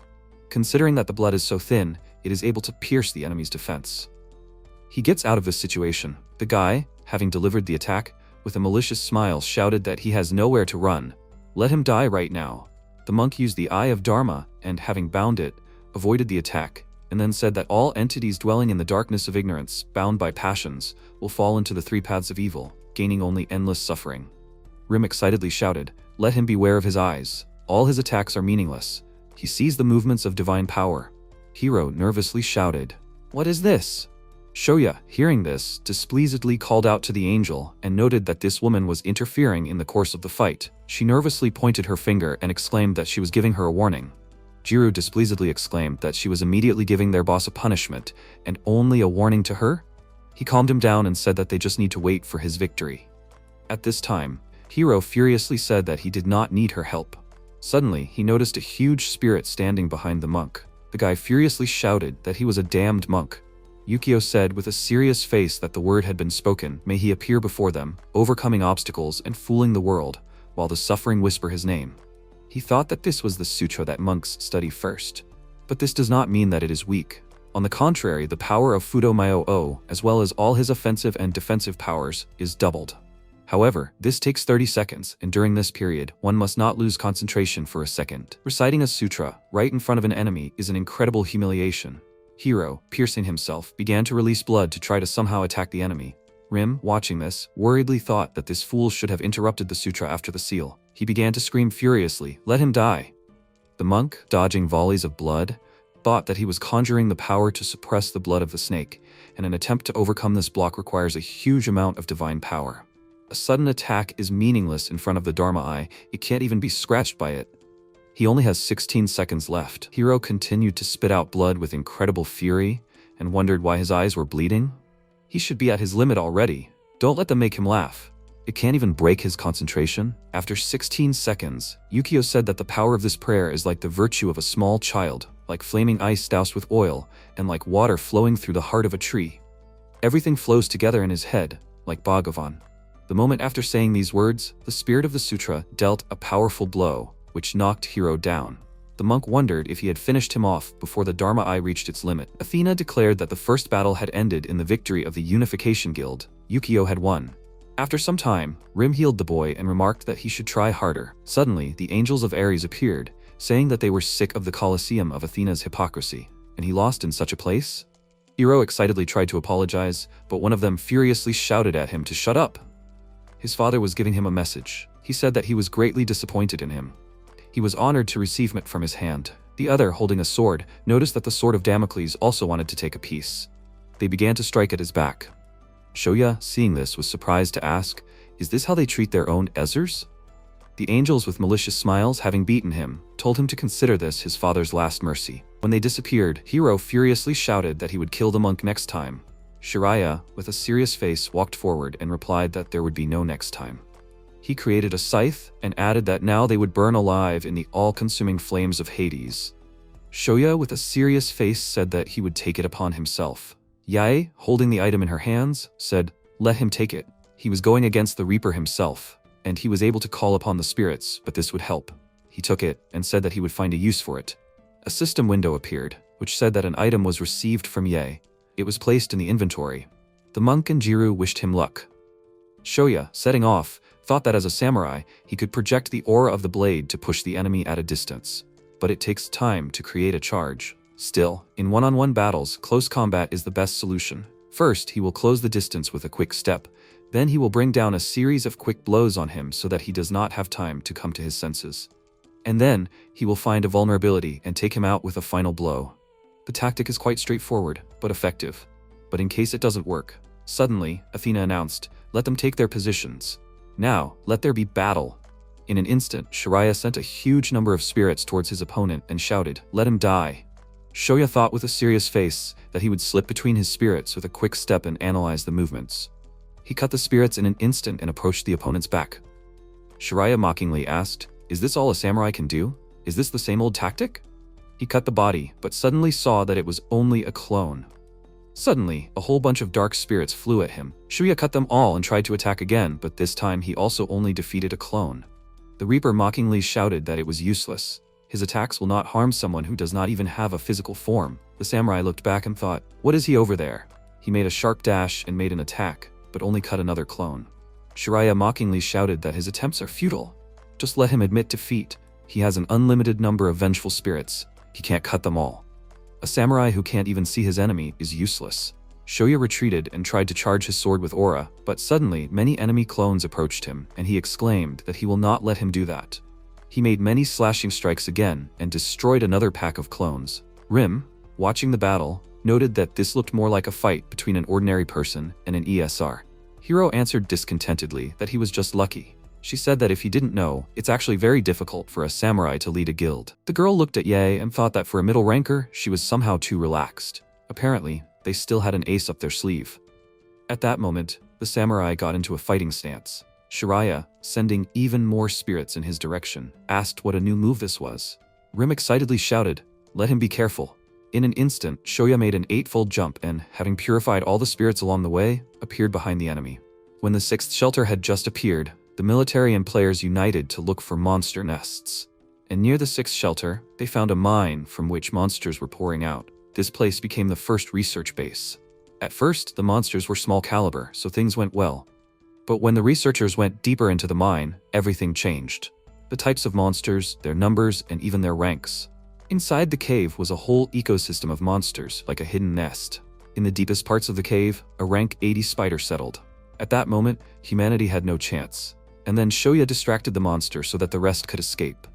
Considering that the blood is so thin, it is able to pierce the enemy's defense. He gets out of this situation. The guy, having delivered the attack, with a malicious smile shouted that he has nowhere to run. Let him die right now. The monk used the Eye of Dharma and, having bound it, avoided the attack, and then said that all entities dwelling in the darkness of ignorance, bound by passions, will fall into the 3 paths of evil, gaining only endless suffering. Rim excitedly shouted, "Let him beware of his eyes. All his attacks are meaningless. He sees the movements of divine power." Hiro nervously shouted, "What is this?" Shoya, hearing this, displeasedly called out to the angel and noted that this woman was interfering in the course of the fight. She nervously pointed her finger and exclaimed that she was giving her a warning. Jiru displeasedly exclaimed that she was immediately giving their boss a punishment, and only a warning to her? He calmed him down and said that they just need to wait for his victory. At this time, Hiro furiously said that he did not need her help. Suddenly, he noticed a huge spirit standing behind the monk. The guy furiously shouted that he was a damned monk. Yukio said with a serious face that the word had been spoken, may he appear before them, overcoming obstacles and fooling the world, while the suffering whisper his name. He thought that this was the sutra that monks study first. But this does not mean that it is weak. On the contrary, the power of Fudo Myo-O, as well as all his offensive and defensive powers, is doubled. However, this takes 30 seconds, and during this period, one must not lose concentration for a second. Reciting a sutra right in front of an enemy is an incredible humiliation. Hiro, piercing himself, began to release blood to try to somehow attack the enemy. Rim, watching this, worriedly thought that this fool should have interrupted the sutra after the seal. He began to scream furiously, "Let him die!" The monk, dodging volleys of blood, thought that he was conjuring the power to suppress the blood of the snake, and an attempt to overcome this block requires a huge amount of divine power. A sudden attack is meaningless in front of the Dharma Eye. It can't even be scratched by it. He only has 16 seconds left. Hiro continued to spit out blood with incredible fury and wondered why his eyes were bleeding. He should be at his limit already. Don't let them make him laugh. It can't even break his concentration. After 16 seconds, Yukio said that the power of this prayer is like the virtue of a small child, like flaming ice doused with oil, and like water flowing through the heart of a tree. Everything flows together in his head, like Bhagavan. The moment after saying these words, the spirit of the sutra dealt a powerful blow, which knocked Hiro down. The monk wondered if he had finished him off before the Dharma Eye reached its limit. Athena declared that the first battle had ended in the victory of the Unification Guild. Yukio had won. After some time, Rim healed the boy and remarked that he should try harder. Suddenly, the angels of Ares appeared, saying that they were sick of the Colosseum of Athena's hypocrisy. And he lost in such a place? Hiro excitedly tried to apologize, but one of them furiously shouted at him to shut up. His father was giving him a message. He said that he was greatly disappointed in him. He was honored to receive it from his hand. The other, holding a sword, noticed that the sword of Damocles also wanted to take a piece. They began to strike at his back. Shoya, seeing this, was surprised to ask, "Is this how they treat their own Ezers?" The angels, with malicious smiles, having beaten him, told him to consider this his father's last mercy. When they disappeared, Hiro furiously shouted that he would kill the monk next time. Shiraya, with a serious face, walked forward and replied that there would be no next time. He created a scythe and added that now they would burn alive in the all-consuming flames of Hades. Shoya, with a serious face, said that he would take it upon himself. Yae, holding the item in her hands, said, "Let him take it." He was going against the Reaper himself, and he was able to call upon the spirits, but this would help. He took it and said that he would find a use for it. A system window appeared, which said that an item was received from Yae. It was placed in the inventory. The monk and Jiru wished him luck. Shoya, setting off, thought that as a samurai, he could project the aura of the blade to push the enemy at a distance. But it takes time to create a charge. Still, in one-on-one battles, close combat is the best solution. First, he will close the distance with a quick step. Then he will bring down a series of quick blows on him so that he does not have time to come to his senses. And then, he will find a vulnerability and take him out with a final blow. The tactic is quite straightforward, but effective. But in case it doesn't work, suddenly, Athena announced, "Let them take their positions. Now, let there be battle." In an instant, Shiraya sent a huge number of spirits towards his opponent and shouted, "Let him die." Shoya thought with a serious face that he would slip between his spirits with a quick step and analyze the movements. He cut the spirits in an instant and approached the opponent's back. Shiraya mockingly asked, "Is this all a samurai can do? Is this the same old tactic?" He cut the body, but suddenly saw that it was only a clone. Suddenly, a whole bunch of dark spirits flew at him. Shuya cut them all and tried to attack again, but this time he also only defeated a clone. The Reaper mockingly shouted that it was useless. His attacks will not harm someone who does not even have a physical form. The samurai looked back and thought, "What is he over there?" He made a sharp dash and made an attack, but only cut another clone. Shiraya mockingly shouted that his attempts are futile. Just let him admit defeat. He has an unlimited number of vengeful spirits. He can't cut them all. A samurai who can't even see his enemy is useless. Shoya retreated and tried to charge his sword with aura, but suddenly many enemy clones approached him, and he exclaimed that he will not let him do that. He made many slashing strikes again and destroyed another pack of clones. Rim, watching the battle, noted that this looked more like a fight between an ordinary person and an ESR. Hiro answered discontentedly that he was just lucky. She said that if he didn't know, it's actually very difficult for a samurai to lead a guild. The girl looked at Yae and thought that for a middle ranker, she was somehow too relaxed. Apparently, they still had an ace up their sleeve. At that moment, the samurai got into a fighting stance. Shiraya, sending even more spirits in his direction, asked what a new move this was. Rim excitedly shouted, "Let him be careful." In an instant, Shoya made an 8-fold jump and, having purified all the spirits along the way, appeared behind the enemy. When the 6th shelter had just appeared, the military and players united to look for monster nests. And near the 6th shelter, they found a mine from which monsters were pouring out. This place became the first research base. At first, the monsters were small caliber, so things went well. But when the researchers went deeper into the mine, everything changed. The types of monsters, their numbers, and even their ranks. Inside the cave was a whole ecosystem of monsters, like a hidden nest. In the deepest parts of the cave, a rank 80 spider settled. At that moment, humanity had no chance. And then Shoya distracted the monster so that the rest could escape.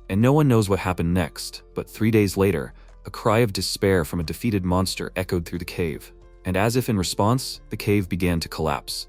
And no one knows what happened next, but 3 days later, a cry of despair from a defeated monster echoed through the cave. And as if in response, the cave began to collapse.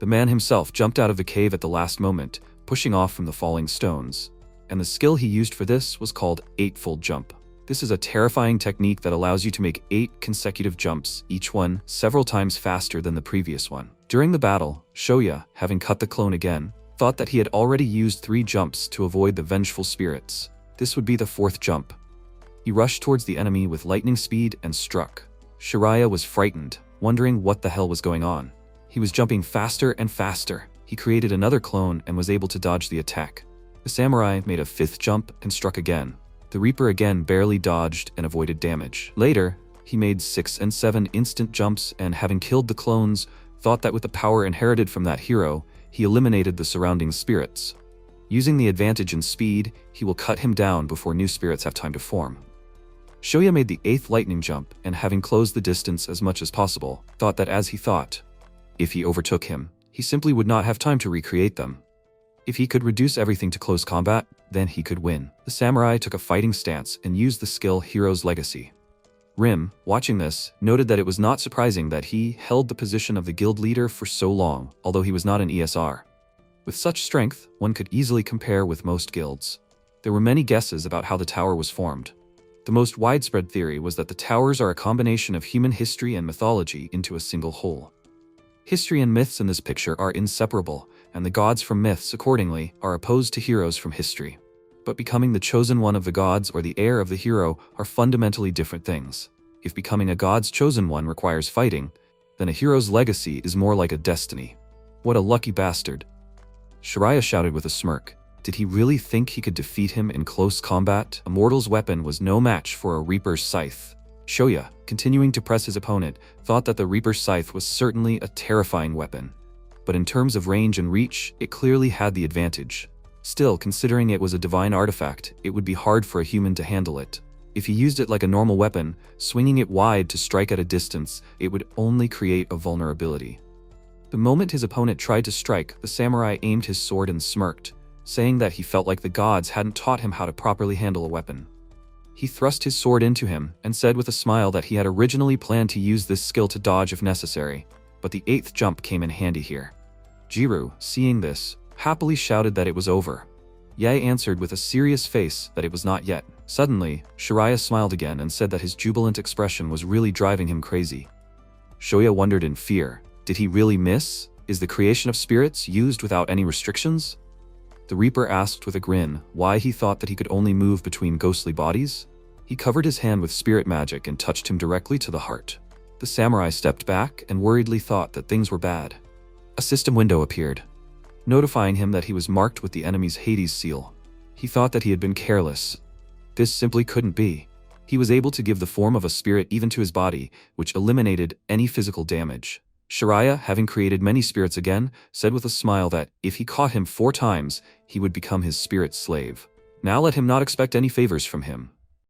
The man himself jumped out of the cave at the last moment, pushing off from the falling stones. And the skill he used for this was called 8-fold jump. This is a terrifying technique that allows you to make 8 consecutive jumps, each one several times faster than the previous one. During the battle, Shoya, having cut the clone again, thought that he had already used 3 jumps to avoid the vengeful spirits. This would be the 4th jump. He rushed towards the enemy with lightning speed and struck. Shiraya was frightened, wondering what the hell was going on. He was jumping faster and faster. He created another clone and was able to dodge the attack. The samurai made a 5th jump and struck again. The Reaper again barely dodged and avoided damage. Later, he made 6 and 7 instant jumps and, having killed the clones, thought that with the power inherited from that hero, he eliminated the surrounding spirits. Using the advantage in speed, he will cut him down before new spirits have time to form. Shoya made the 8th lightning jump and, having closed the distance as much as possible, thought that as he thought, if he overtook him, he simply would not have time to recreate them. If he could reduce everything to close combat, then he could win. The samurai took a fighting stance and used the skill Hero's Legacy. Rim, watching this, noted that it was not surprising that he held the position of the guild leader for so long, although he was not an ESR. With such strength, one could easily compare with most guilds. There were many guesses about how the tower was formed. The most widespread theory was that the towers are a combination of human history and mythology into a single whole. History and myths in this picture are inseparable, and the gods from myths, accordingly, are opposed to heroes from history. But becoming the chosen one of the gods or the heir of the hero are fundamentally different things. If becoming a god's chosen one requires fighting, then a hero's legacy is more like a destiny. What a lucky bastard. Shiraya shouted with a smirk. Did he really think he could defeat him in close combat? A mortal's weapon was no match for a Reaper's scythe. Shoya, continuing to press his opponent, thought that the Reaper's scythe was certainly a terrifying weapon. But in terms of range and reach, it clearly had the advantage. Still, considering it was a divine artifact, it would be hard for a human to handle it. If he used it like a normal weapon, swinging it wide to strike at a distance, it would only create a vulnerability. The moment his opponent tried to strike, the samurai aimed his sword and smirked, saying that he felt like the gods hadn't taught him how to properly handle a weapon. He thrust his sword into him and said with a smile that he had originally planned to use this skill to dodge if necessary, but the 8th jump came in handy here. Jiru, seeing this, happily shouted that it was over. Yae answered with a serious face that it was not yet. Suddenly, Shiraya smiled again and said that his jubilant expression was really driving him crazy. Shoya wondered in fear, did he really miss? Is the creation of spirits used without any restrictions? The Reaper asked with a grin why he thought that he could only move between ghostly bodies. He covered his hand with spirit magic and touched him directly to the heart. The samurai stepped back and worriedly thought that things were bad. A system window appeared, notifying him that he was marked with the enemy's Hades seal. He thought that he had been careless. This simply couldn't be. He was able to give the form of a spirit even to his body, which eliminated any physical damage. Shiraya, having created many spirits again, said with a smile that, if he caught him 4 times, he would become his spirit slave. Now let him not expect any favors from him.